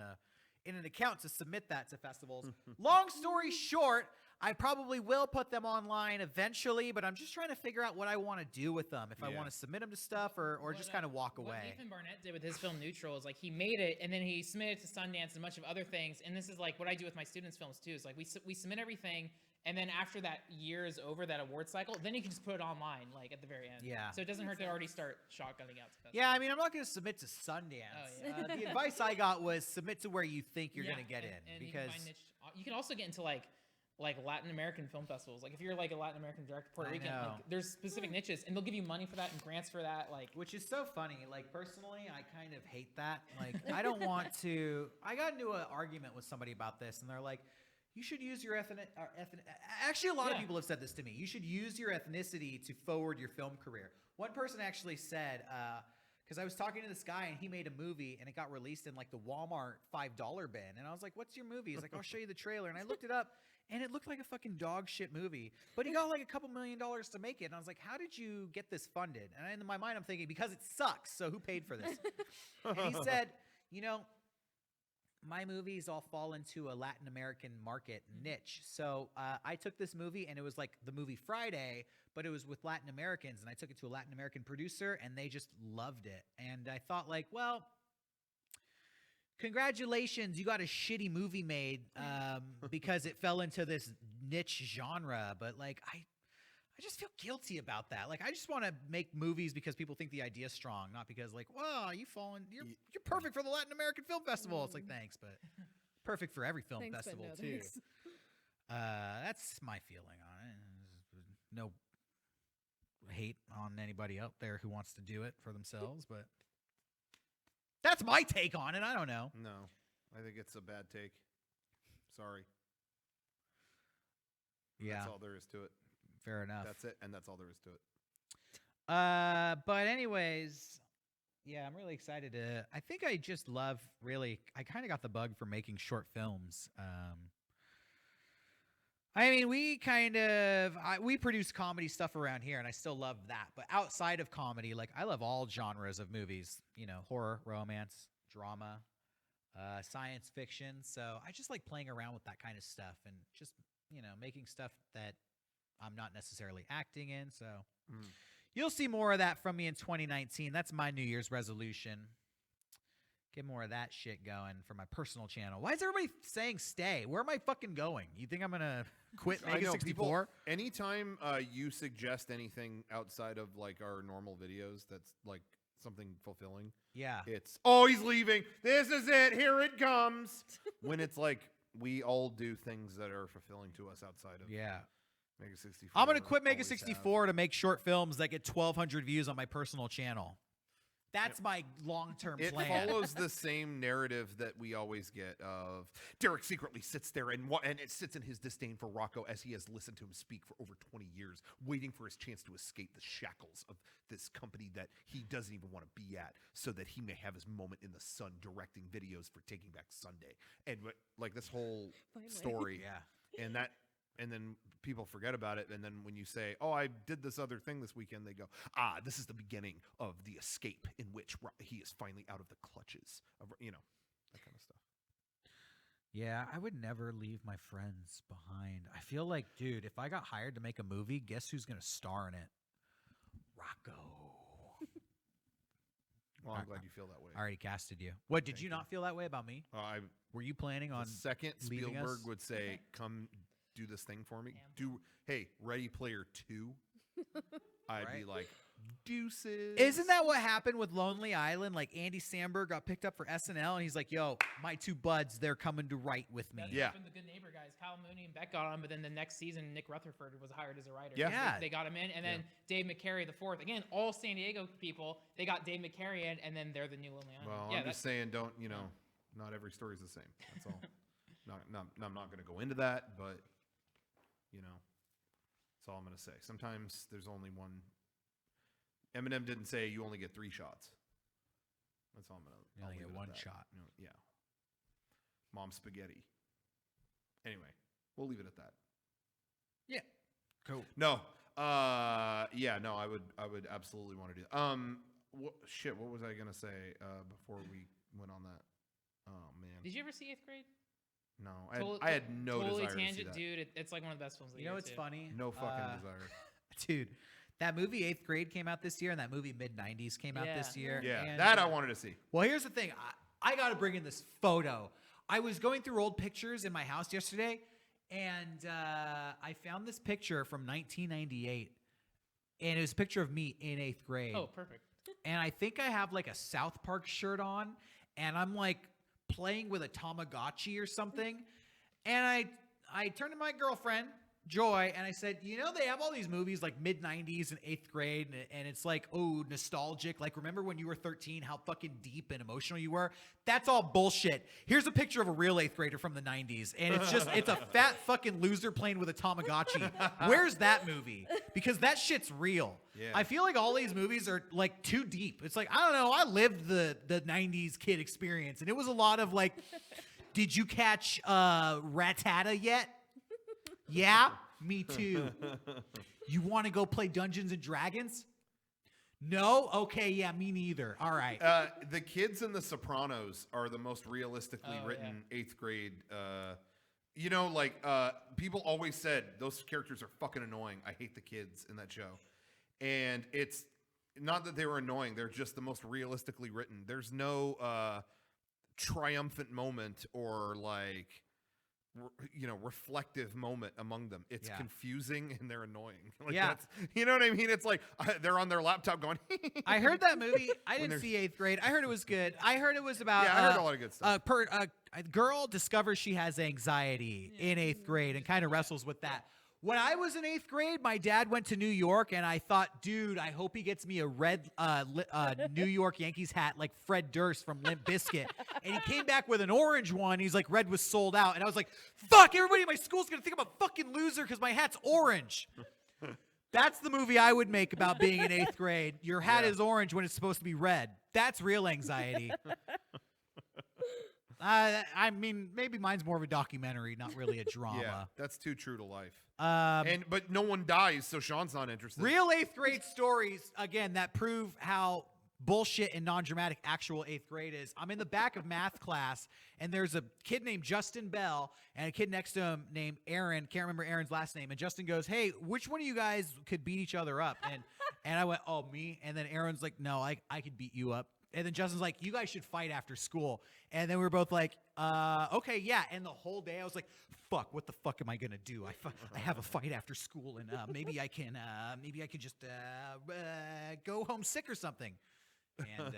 in an account to submit that to festivals. Long story short, I probably will put them online eventually, but I'm just trying to figure out what I want to do with them. If I want to submit them to stuff or just kind of walk away. What Nathan Barnett did with his film Neutral is like he made it and then he submitted it to Sundance and a bunch of other things. And this is like what I do with my students' films too. Is like we submit everything, and then after that year is over, that award cycle, then you can just put it online, like at the very end. Yeah. So it doesn't hurt to already start shotgunning out to festivals. Yeah, I mean, I'm not going to submit to Sundance. Oh, yeah. The advice I got was submit to where you think you're going to get in, and because you can also get into like Latin American film festivals. Like if you're like a Latin American director, Puerto Rican, know. like, there's specific niches, and they'll give you money for that and grants for that. Like, which is so funny. Like, personally, I kind of hate that. Like, I don't want to. I got into an argument with somebody about this, and they're like, you should use your Actually, a lot of people have said this to me. You should use your ethnicity to forward your film career. One person actually said, because I was talking to this guy and he made a movie and it got released in like the Walmart $5 bin. And I was like, what's your movie? He's like, I'll show you the trailer. And I looked it up and it looked like a fucking dog shit movie. But he got like a couple $1 million to make it. And I was like, how did you get this funded? And in my mind, I'm thinking, because it sucks. So who paid for this? And he said, you know, my movies all fall into a Latin American market niche. So I took this movie, and it was like the movie Friday, but it was with Latin Americans, and I took it to a Latin American producer, and they just loved it. And I thought, like, well, congratulations, you got a shitty movie made because it fell into this niche genre. But like, I just feel guilty about that. Like, I just want to make movies because people think the idea is strong, not because like, wow, you're perfect for the Latin American Film Festival. It's like, thanks, but perfect for every film Thanks, but festival no too. thanks. That's my feeling on it. No hate on anybody out there who wants to do it for themselves, but that's my take on it. I don't know. No, I think it's a bad take. Sorry. Yeah, That's all there is to it. fair enough. That's it, and that's all there is to it. But anyways, yeah, I'm really excited to. I think I just love I kind of got the bug for making short films. I mean, we produce comedy stuff around here, and I still love that. But outside of comedy, like, I love all genres of movies. You know, horror, romance, drama, science fiction. So I just like playing around with that kind of stuff, and just, you know, making stuff that I'm not necessarily acting in. So you'll see more of that from me in 2019. That's my New Year's resolution. Get more of that shit going for my personal channel. Why is everybody saying stay? Where am I fucking going? You think I'm going to quit I know, people, Mega64? anytime you suggest anything outside of like our normal videos that's like something fulfilling, Yeah. it's, oh, he's leaving. This is it. Here it comes. When it's like, we all do things that are fulfilling to us outside of Yeah. Mega64. I'm going to quit always Mega64 to make short films that get 1,200 views on my personal channel. That's my long-term It plan. follows the same narrative that we always get of Derek secretly sits there and it sits in his disdain for Rocco as he has listened to him speak for over 20 years, waiting for his chance to escape the shackles of this company that he doesn't even want to be at, so that he may have his moment in the sun directing videos for Taking Back Sunday. And like this whole Finally. story, Yeah. and then people forget about it. And then when you say, oh, I did this other thing this weekend, they go, ah, this is the beginning of the escape in which he is finally out of the clutches of, you know, that kind of stuff. Yeah, I would never leave my friends behind. I feel like, dude, if I got hired to make a movie, guess who's going to star in it? Rocco. Well, I'm glad you feel that way. I already casted you. What, did you not feel that way about me? Were you planning on The second leaving Spielberg us? would say, "Come do this thing for me," hey, Ready Player 2, I'd be like, deuces. Isn't that what happened with Lonely Island? Like Andy Samberg got picked up for SNL, and he's like, "Yo, my two buds, they're coming to write with me." That's from the Good Neighbor guys. Kyle Mooney and Beck got on, but then the next season, Nick Rutherford was hired as a writer. Yeah. They got him in, and then Dave McCary the fourth. Again, all San Diego people. They got Dave McCary in, and then they're the new Lonely Island. Well, I'm just saying, don't not every story is the same. That's all. I'm not going to go into that, but that's all I'm going to say. Sometimes there's only one. Eminem didn't say you only get 3 shots. That's all I'm going to. You only get one shot. Yeah. Mom spaghetti. Anyway, we'll leave it at that. Yeah. Cool. No. Yeah. No. I would absolutely want to do that. What was I going to say before we went on that? Oh man. Did you ever see 8th grade? No, I had no totally desire tangent, to see that. dude. It's like one of the best films of the You know year, what's too. funny? No fucking desire. Dude, that movie 8th Grade came out this year, and that movie Mid-90s came out this year. Yeah, and, that I wanted to see. Well, here's the thing. I got to bring in this photo. I was going through old pictures in my house yesterday, and I found this picture from 1998, and it was a picture of me in 8th grade. Oh, perfect. And I think I have like a South Park shirt on, and I'm like playing with a Tamagotchi or something. And I turned to my girlfriend, Joy, and I said, they have all these movies like mid-90s and 8th grade, and it's like, oh, nostalgic. Like, remember when you were 13, how fucking deep and emotional you were? That's all bullshit. Here's a picture of a real 8th grader from the 90s, and it's a fat fucking loser playing with a Tamagotchi. Where's that movie? Because that shit's real. Yeah. I feel like all these movies are like too deep. It's like, I don't know, I lived the 90s kid experience, and it was a lot of like, did you catch Rattata yet? Yeah, me too. You want to go play Dungeons and Dragons? No? Okay, yeah, me neither. All right. The kids in The Sopranos are the most realistically written 8th grade. People always said those characters are fucking annoying. I hate the kids in that show. And it's not that they were annoying. They're just the most realistically written. There's no triumphant moment or like reflective moment among them. It's confusing and they're annoying. Like that's, you know what I mean? It's like they're on their laptop going. I heard that movie. I didn't see 8th grade. I heard it was good. I heard it was about. Yeah, I heard a lot of good stuff. A girl discovers she has anxiety in 8th grade and kind of wrestles with that. When I was in 8th grade, my dad went to New York, and I thought, dude, I hope he gets me a red New York Yankees hat like Fred Durst from Limp Bizkit. And he came back with an orange one. He's like, red was sold out. And I was like, fuck, everybody in my school's going to think I'm a fucking loser because my hat's orange. That's the movie I would make about being in 8th grade. Your hat is orange when it's supposed to be red. That's real anxiety. I mean, maybe mine's more of a documentary, not really a drama. Yeah, that's too true to life. But no one dies, so Sean's not interested. Real 8th grade stories, again, that prove how bullshit and non-dramatic actual 8th grade is. I'm in the back of math class, and there's a kid named Justin Bell and a kid next to him named Aaron. Can't remember Aaron's last name. And Justin goes, hey, which one of you guys could beat each other up? And I went, oh, me? And then Aaron's like, no, I could beat you up. And then Justin's like, you guys should fight after school. And then we were both like, okay, yeah. And the whole day I was like, fuck, what the fuck am I going to do? I have a fight after school, and maybe I can just go home sick or something. And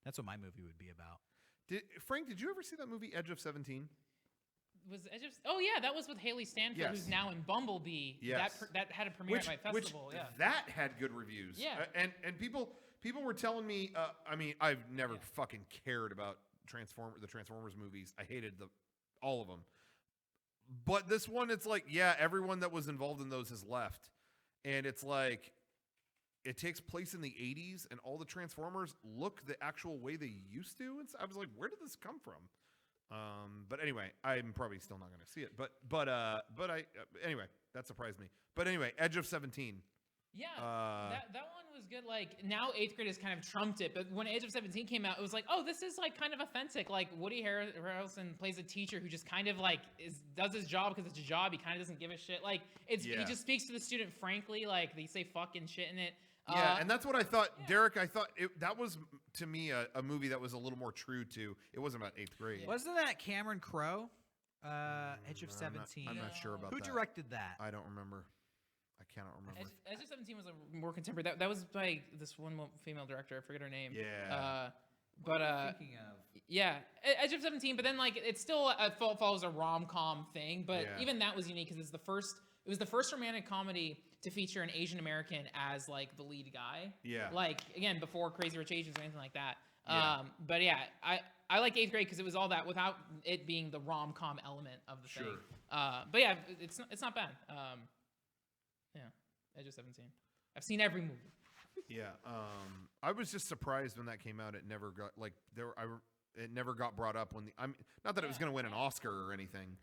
that's what my movie would be about. Frank, did you ever see that movie Edge of 17? Was Edge of? Oh yeah, that was with Haley Stanford, who's now in Bumblebee. Yes. That had a premiere at my festival. Yeah. That had good reviews. Yeah. And people were telling me. I mean, I've never fucking cared about the Transformers movies. I hated all of them. But this one, it's like, yeah, everyone that was involved in those has left, and it's like, it takes place in the 80s, and all the Transformers look the actual way they used to. And so I was like, where did this come from? But anyway, I'm probably still not going to see it. But anyway, that surprised me. But anyway, Edge of 17. Yeah, that one was good. Like, now 8th grade has kind of trumped it, but when Age of 17 came out, it was like, oh, this is like kind of authentic. Like, Woody Harrelson plays a teacher who just kind of like does his job because it's a job. He kind of doesn't give a shit. Like, he just speaks to the student frankly. Like, they say fucking shit in it. Yeah, and that's what I thought, yeah. Derek. I thought that was to me a movie that was a little more true to. It wasn't about 8th grade. Wasn't that Cameron Crowe? Edge of I'm not- 17. I'm not sure about Who that. directed that? I don't remember. I cannot remember. Edge of 17 was a more contemporary. That was by this one female director. I forget her name. Yeah. Thinking of. Yeah, Edge of 17. But then like it still follows a rom-com thing. But Yeah. even that was unique because it was the first romantic comedy to feature an Asian American as like the lead guy. Yeah. Like again, before Crazy Rich Asians or anything like that. Yeah. But yeah, I like 8th grade because it was all that without it being the rom-com element of the thing. But yeah, it's not bad. Yeah, Edge of 17. I've seen every movie. Yeah. I was just surprised when that came out. It never got it never got brought up when not that it was going to win an Oscar or anything,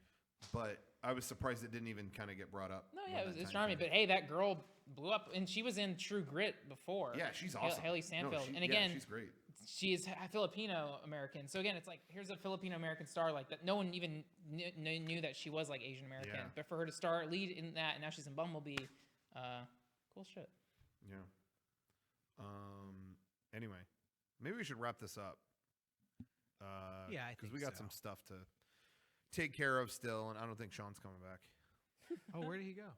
but I was surprised it didn't even kind of get brought up. No, when yeah, that it was time charming. came. But hey, that girl blew up, and she was in True Grit before. Yeah, she's awesome. Haley No, Stanfield, she- and yeah, again, she's great. she is Filipino American. So again, it's like here's a Filipino American star like that. No one even knew that she was like Asian American. Yeah. But for her to star lead in that, and now she's in Bumblebee, cool shit. Yeah. Anyway, maybe we should wrap this up. Yeah, I because think we got so. some stuff to take care of still, and I don't think Sean's coming back. Oh, where did he go?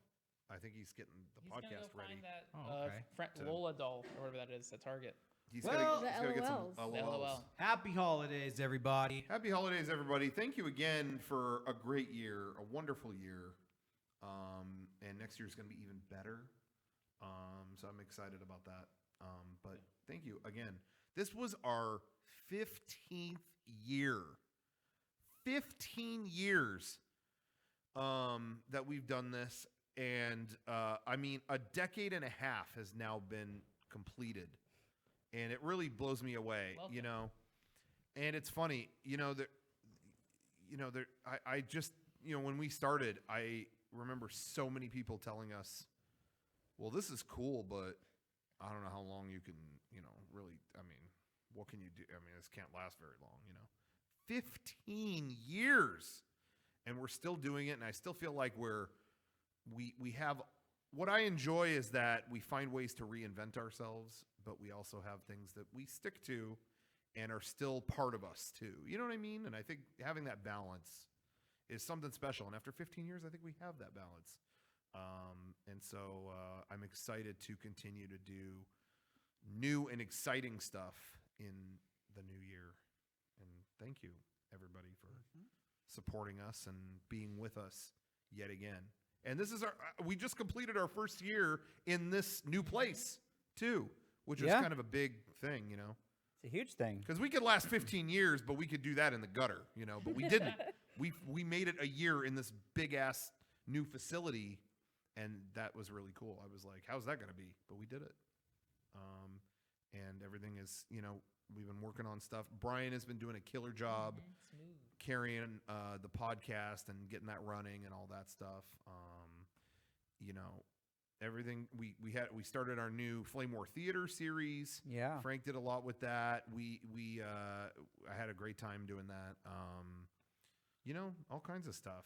I think he's getting the He's gonna podcast go ready. find that Oh, okay. To- Lola doll or whatever that is at Target. He's Well- gotta get some The The LOL. Happy holidays, everybody. Happy holidays, everybody. Thank you again for a great year, a wonderful year. And next year is going to be even better. So I'm excited about that. But thank you again. This was our 15th year. 15 years that we've done this. And I mean, a decade and a half has now been completed. And it really blows me away, Welcome. you know. And it's funny, I just, when we started, I remember so many people telling us, well, this is cool, but I don't know how long you can, really, I mean, what can you do? I mean, this can't last very long, 15 years. And we're still doing it. And I still feel like we have, what I enjoy is that we find ways to reinvent ourselves, but we also have things that we stick to and are still part of us too. You know what I mean? And I think having that balance is something special. And after 15 years, I think we have that balance. And so I'm excited to continue to do new and exciting stuff in the new year. And thank you, everybody, for supporting us and being with us yet again. And this is we just completed our first year in this new place too, which is kind of a big thing, It's a huge thing. Because we could last 15 years, but we could do that in the gutter, but we didn't. We made it a year in this big ass new facility, and that was really cool. I was like, how's that going to be? But we did it. And everything is, we've been working on stuff. Brian has been doing a killer job Smooth. carrying the podcast and getting that running and all that stuff. Everything we started our new Flame War Theater series. Yeah. Frank did a lot with that. I had a great time doing that. All kinds of stuff.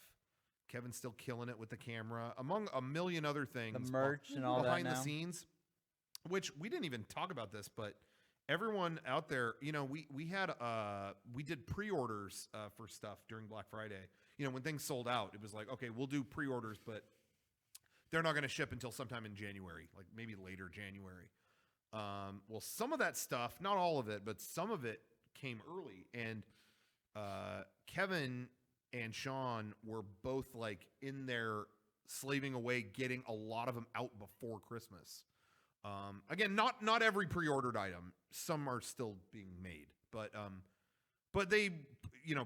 Kevin's still killing it with the camera, among a million other things. The merch and all that behind the now. scenes, which we didn't even talk about this, but everyone out there, we did pre-orders for stuff during Black Friday. When things sold out, it was like, okay, we'll do pre-orders, but they're not going to ship until sometime in January, like maybe later January. Well, some of that stuff, not all of it, but some of it came early. And Kevin and Sean were both like in there slaving away, getting a lot of them out before Christmas. Again, not every pre-ordered item. Some are still being made, but they,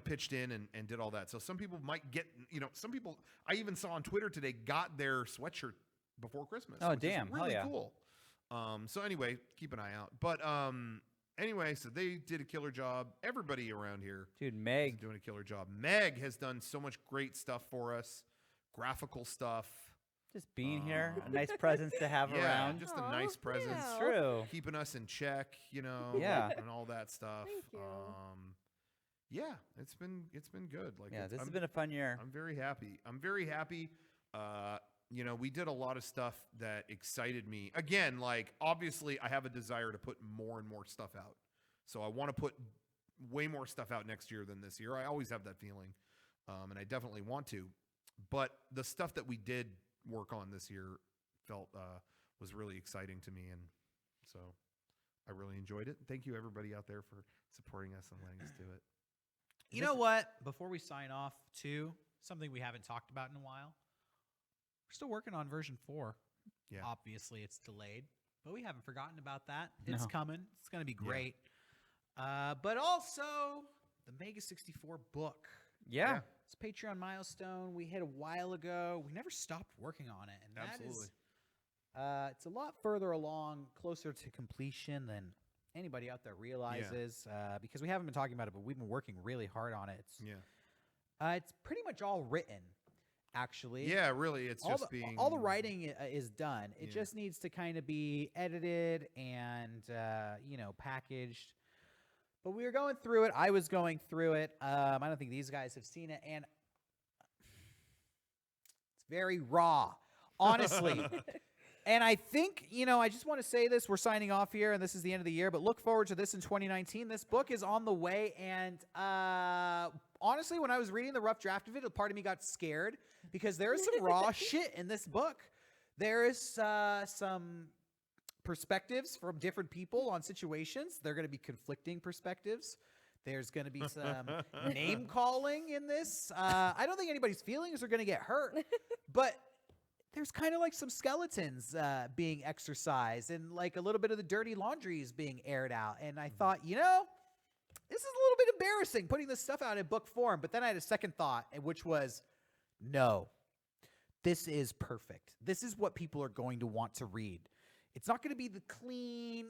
pitched in and did all that. So some people might get, some people I even saw on Twitter today got their sweatshirt before Christmas. Oh, which is damn. Hell really yeah. cool. So anyway, keep an eye out. But anyway, so they did a killer job. Everybody around here Dude, is Meg. doing a killer job. Meg has done so much great stuff for us, graphical stuff. Just being here. A nice presence to have Yeah, around. just a Aw, nice presence. yeah. True. Keeping us in check, Yeah. and all that stuff. Thank you. Yeah, it's been good. Like, Yeah, it's- this has I'm- been a fun year. I'm very happy. I'm very happy. you know, we did a lot of stuff that excited me. Again, like, obviously, I have a desire to put more and more stuff out. So I want to put way more stuff out next year than this year. I always have that feeling, and I definitely want to. But the stuff that we did work on this year felt was really exciting to me, and so I really enjoyed it. Thank you, everybody out there, for supporting us and letting us do it. You know what? Before we sign off, too, something we haven't talked about in a while. We're still working on version 4. Yeah. Obviously, it's delayed, but we haven't forgotten about that. It's No. coming. It's going to be great. But also, the Mega64 book. Yeah. It's a Patreon milestone we hit a while ago. We never stopped working on it. And Absolutely. that is, it's a lot further along, closer to completion than anybody out there realizes, because we haven't been talking about it, but we've been working really hard on it. It's pretty much all written, actually. Yeah, really, it's just being... all the writing is done. It Yeah. just needs to kind of be edited and, packaged. But we were going through it. I was going through it. I don't think these guys have seen it. And it's very raw, honestly. And I think, I just want to say this. We're signing off here, and this is the end of the year. But look forward to this in 2019. This book is on the way. And honestly, when I was reading the rough draft of it, a part of me got scared because there is some raw shit in this book. There is some perspectives from different people on situations. They're going to be conflicting perspectives. There's going to be some name calling in this. I don't think anybody's feelings are going to get hurt, but there's kind of like some skeletons being exercised and like a little bit of the dirty laundry is being aired out. And I thought, this is a little bit embarrassing putting this stuff out in book form. But then I had a second thought, which was, no, this is perfect. This is what people are going to want to read. It's not going to be the clean,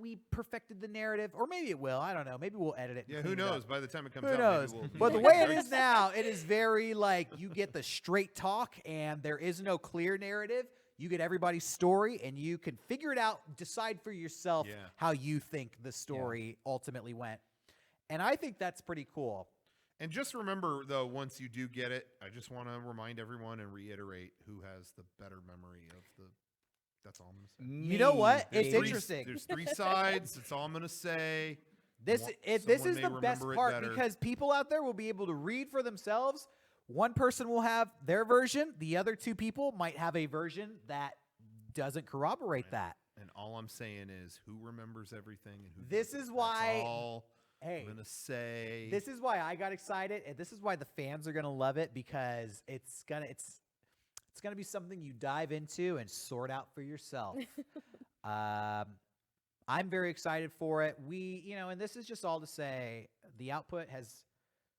we perfected the narrative, or maybe it will. I don't know. Maybe we'll edit it. And Yeah, clean who it up. knows? By the time it comes Who out, knows? maybe we'll be But the like, way it is now, it is very like you get the straight talk and there is no clear narrative. You get everybody's story and you can figure it out, decide for yourself Yeah. how you think the story ultimately went. And I think that's pretty cool. And just remember, though, once you do get it, I just want to remind everyone and reiterate who has the better memory of the... That's all I'm going to say. You know what? Me, It's baby. interesting. There's 3 sides. That's all I'm going to say. This Someone is may the best remember it part better. because people out there will be able to read for themselves. One person will have their version. The other 2 people might have a version that doesn't corroborate that. And all I'm saying is who remembers everything and who This doesn't. is why- That's all Hey, I'm going to say. this is why I got excited, and this is why the fans are gonna love it because it's gonna be something you dive into and sort out for yourself. I'm very excited for it. And this is just all to say the output has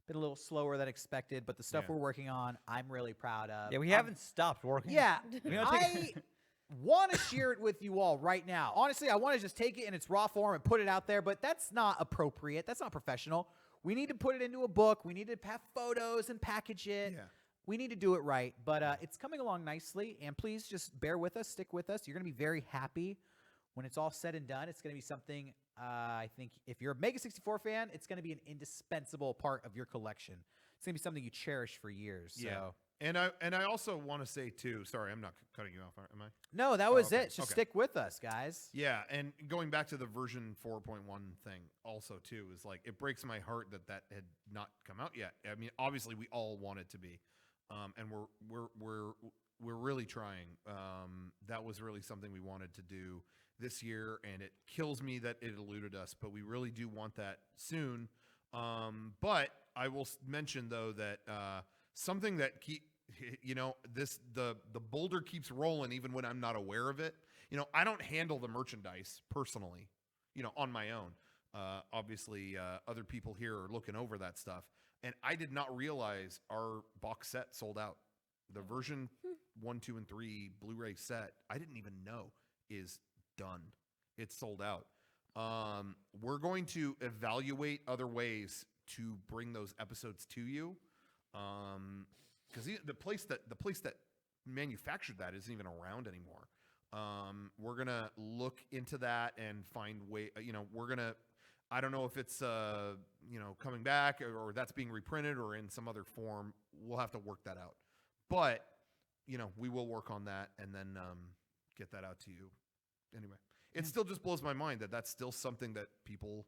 been a little slower than expected, but the stuff Yeah. we're working on, I'm really proud of. Yeah, we haven't stopped working. Yeah, We don't I want to share it with you all right now. Honestly, I want to just take it in its raw form and put it out there, but that's not appropriate. That's not professional. We need to put it into a book. We need to have photos and package it. Yeah. We need to do it right, but it's coming along nicely, and please just bear with us, stick with us. You're going to be very happy when it's all said and done. It's going to be something, I think, if you're a Mega64 fan, it's going to be an indispensable part of your collection. It's going to be something you cherish for years. Yeah. So. And I also want to say, too, sorry, I'm not cutting you off, am I? No, that was okay, it. Just okay. stick with us, guys. Yeah, and going back to the version 4.1 thing also, too, is like, it breaks my heart that had not come out yet. I mean, obviously, we all want it to be. And we're really trying. That was really something we wanted to do this year, and it kills me that it eluded us. But we really do want that soon. But I will mention though that something that the boulder keeps rolling even when I'm not aware of it. I don't handle the merchandise personally, on my own. Obviously, other people here are looking over that stuff. And I did not realize our box set sold out. The version 1, 2, and 3 Blu-ray set, I didn't even know, is done. It's sold out. We're going to evaluate other ways to bring those episodes to you. Because the place that manufactured that isn't even around anymore. We're gonna look into that and find we're gonna. I don't know if it's coming back or that's being reprinted or in some other form. We'll have to work that out. But we will work on that and then get that out to you. Anyway, it still just blows my mind that that's still something that people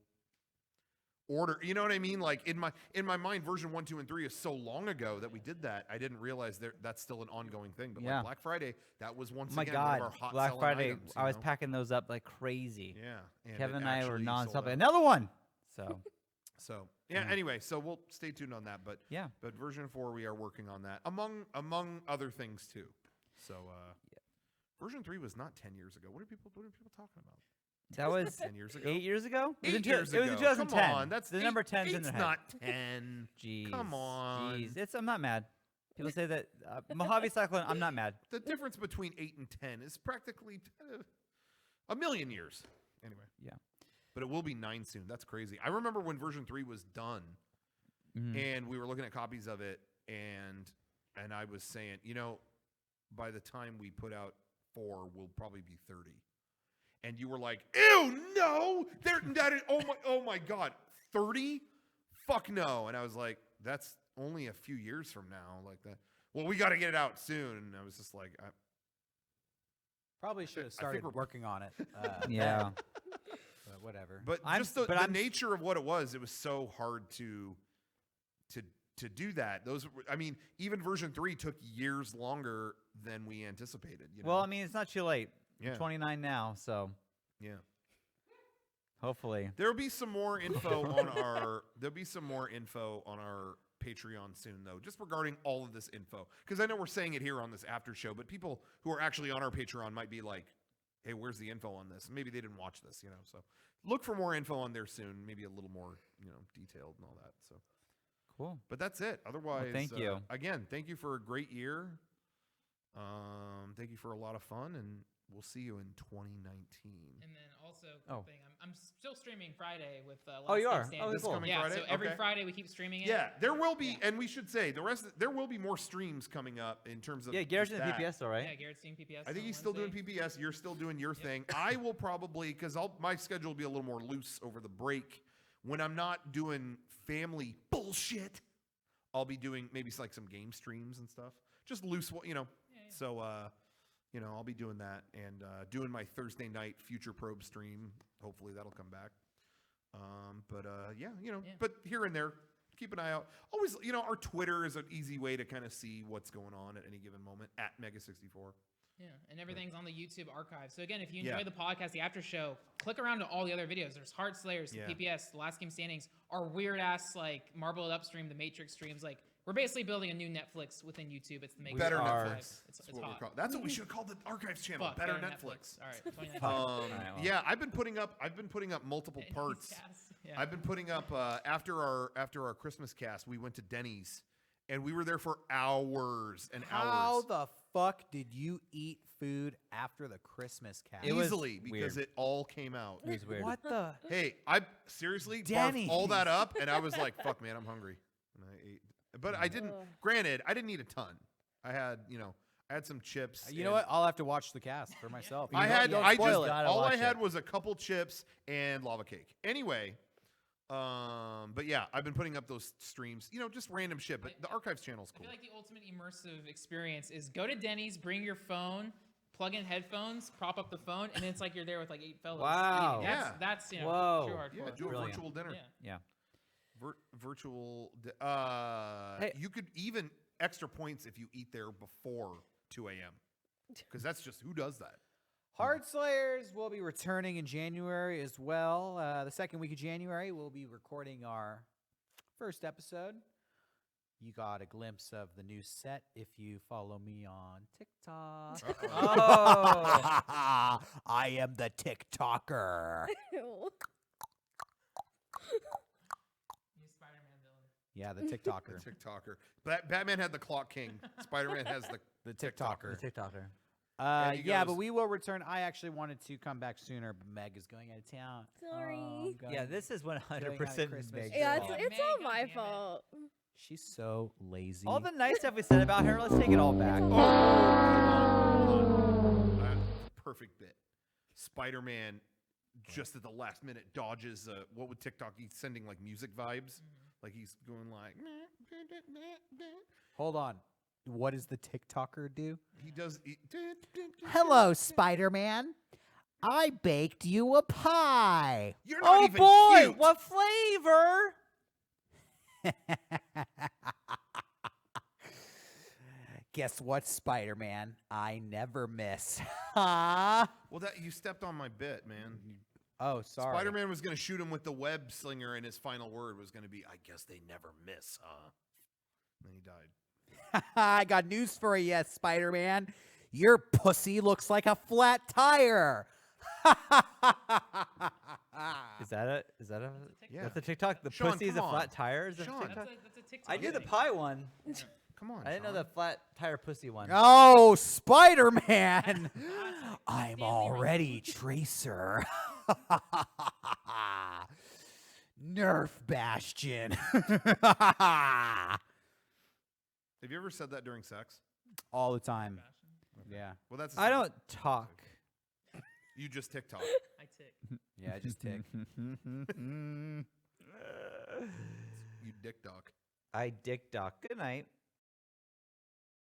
order. You know what I mean? Like in my mind, version 1, 2, and 3 is so long ago that we did that. I didn't realize that's still an ongoing thing. But like Black Friday, that was once Oh my again one God, of our hot Black selling Friday! items, I was packing those up like crazy. Yeah, and Kevin it and I were actually sold nonstop. out. Another one. So So yeah. Anyway, so we'll stay tuned on that. But yeah. But version 4, we are working on that among other things too. So version 3 was not 10 years ago. What are people talking about? That was 10 years ago. 8 years ago. 8 years ago. It was in 2010. Come on, that's the eight, number 10's in their head. not 10. Jeez. Come on. Jeez. I'm not mad. People say that Mojave Cyclone. I'm not mad. The difference between 8 and 10 is practically a million years. Anyway. Yeah. But it will be 9 soon. That's crazy. I remember when version 3 was done, and we were looking at copies of it, and I was saying, by the time we put out 4, we'll probably be 30. And you were like, "Ew, no! Oh my God, 30? Fuck no!" And I was like, "That's only a few years from now, like that." Well, we got to get it out soon. And I was just like, Probably should have started working on it. Yeah. But whatever. But just the nature of what it was so hard to do that. Even version 3 took years longer than we anticipated. Well, I mean, it's not too late. Yeah. I'm 29 now, so yeah. Hopefully. There'll be some more info on our Patreon soon, though, just regarding all of this info. Because I know we're saying it here on this after show, but people who are actually on our Patreon might be like, "Hey, where's the info on this?" Maybe they didn't watch this, So look for more info on there soon. Maybe a little more, detailed and all that. So cool. But that's it. Otherwise, thank you again. Thank you for a great year. Thank you for a lot of fun, and we'll see you in 2019. And then also, thing, I'm still streaming Friday with Last you are? Game Oh, Standing. this coming yeah, Friday? so every Okay. Friday we keep streaming it. Yeah, there will be, and we should say there will be more streams coming up in terms of Garrett's just in that. PPS, all right? Yeah, Garrett's doing PPS. I think on he's still doing Wednesday. PPS. You're still doing your thing. I will probably, because my schedule will be a little more loose over the break. When I'm not doing family bullshit, I'll be doing maybe like some game streams and stuff. Just loose, Yeah. So, I'll be doing that and doing my Thursday night Future Probe stream. Hopefully that'll come back. But here and there, keep an eye out. Always, our Twitter is an easy way to kind of see what's going on at any given moment at Mega64. Yeah, and everything's on the YouTube archive. So again, if you enjoy the podcast, the after show, click around to all the other videos. There's Heart Slayers, PPS, The Last Game Standings, our weird ass like Marble It Up stream, the Matrix streams. Like we're basically building a new Netflix within YouTube. It's the Better Netflix. Netflix. It's what hot. That's what we should call the archives channel. Fuck, Better Netflix. All right, 2019. Yeah, I've been putting up multiple parts. Yeah. I've been putting up after our Christmas cast. We went to Denny's, and we were there for hours and How hours. the fuck did you eat food after the Christmas cast? It was Easily, because weird. it all came out. It was weird. What the? Hey, I seriously barfed Denny's. all that up, and I was like, "Fuck, man, I'm hungry." And I ate, but I didn't. Granted, I didn't eat a ton. I had some chips. You know what? I'll have to watch the cast for myself. I You had. don't I spoil just it. all I watch had it. was a couple chips and lava cake. Anyway, but yeah, I've been putting up those streams. Just random shit. But the archives channel's I cool. feel like the ultimate immersive experience is go to Denny's, bring your phone, plug in headphones, prop up the phone, and it's like you're there with like 8 fellows. Wow. eating. Yeah. That's Whoa. true hardcore. Yeah, do a Brilliant. virtual dinner. Yeah. Yeah. Virtual. Hey. You could even extra points if you eat there before 2 a.m. Because that's just who does that. Heart Slayers will be returning in January as well. The second week of January, we'll be recording our first episode. You got a glimpse of the new set if you follow me on TikTok. Oh. I am the TikToker. Ew. New Spider-Man villain. Yeah, the TikToker. TikToker. Batman had the Clock King. Spider-Man has the TikToker. The TikToker. And he Yeah, goes- but we will return. I actually wanted to come back sooner, but Meg is going out of town. Sorry. I'm going- Yeah, this is 100% Christmas. Meg's Yeah, fault. it's all Meg, my goddammit. fault. She's so lazy. All the nice stuff we said about her, let's take it all back. Hold on. Perfect bit. Spider-Man just at the last minute dodges. What would TikTok? He's sending like music vibes. Like he's going like. Hold on. What does the TikToker do? He does. Hello, Spider-Man. I baked you a pie. You're not Oh even boy, cute. what flavor? Guess what, Spider-Man? I never miss. Huh? Well, that you stepped on my bit, man. Oh, sorry. Spider-Man was going to shoot him with the web slinger, and his final word was going to be, "I guess they never miss, huh?" And then he died. I got news for you, Spider-Man. Your pussy looks like a flat tire. Is that it? Is that a? Yeah. That's a TikTok. The Sean, pussy is a come on. flat tire. Is that a Sean. TikTok? That's a TikTok. I knew the thing. pie one. Come on, I didn't know Sean. the flat tire pussy one. Oh, Spider-Man. I'm Stanley already Tracer. Nerf Bastion. Have you ever said that during sex? All the time. Yeah. Well, that's. I don't talk. You just TikTok. I tick. Yeah, I just tick. You dick doc. I dick doc. Good night.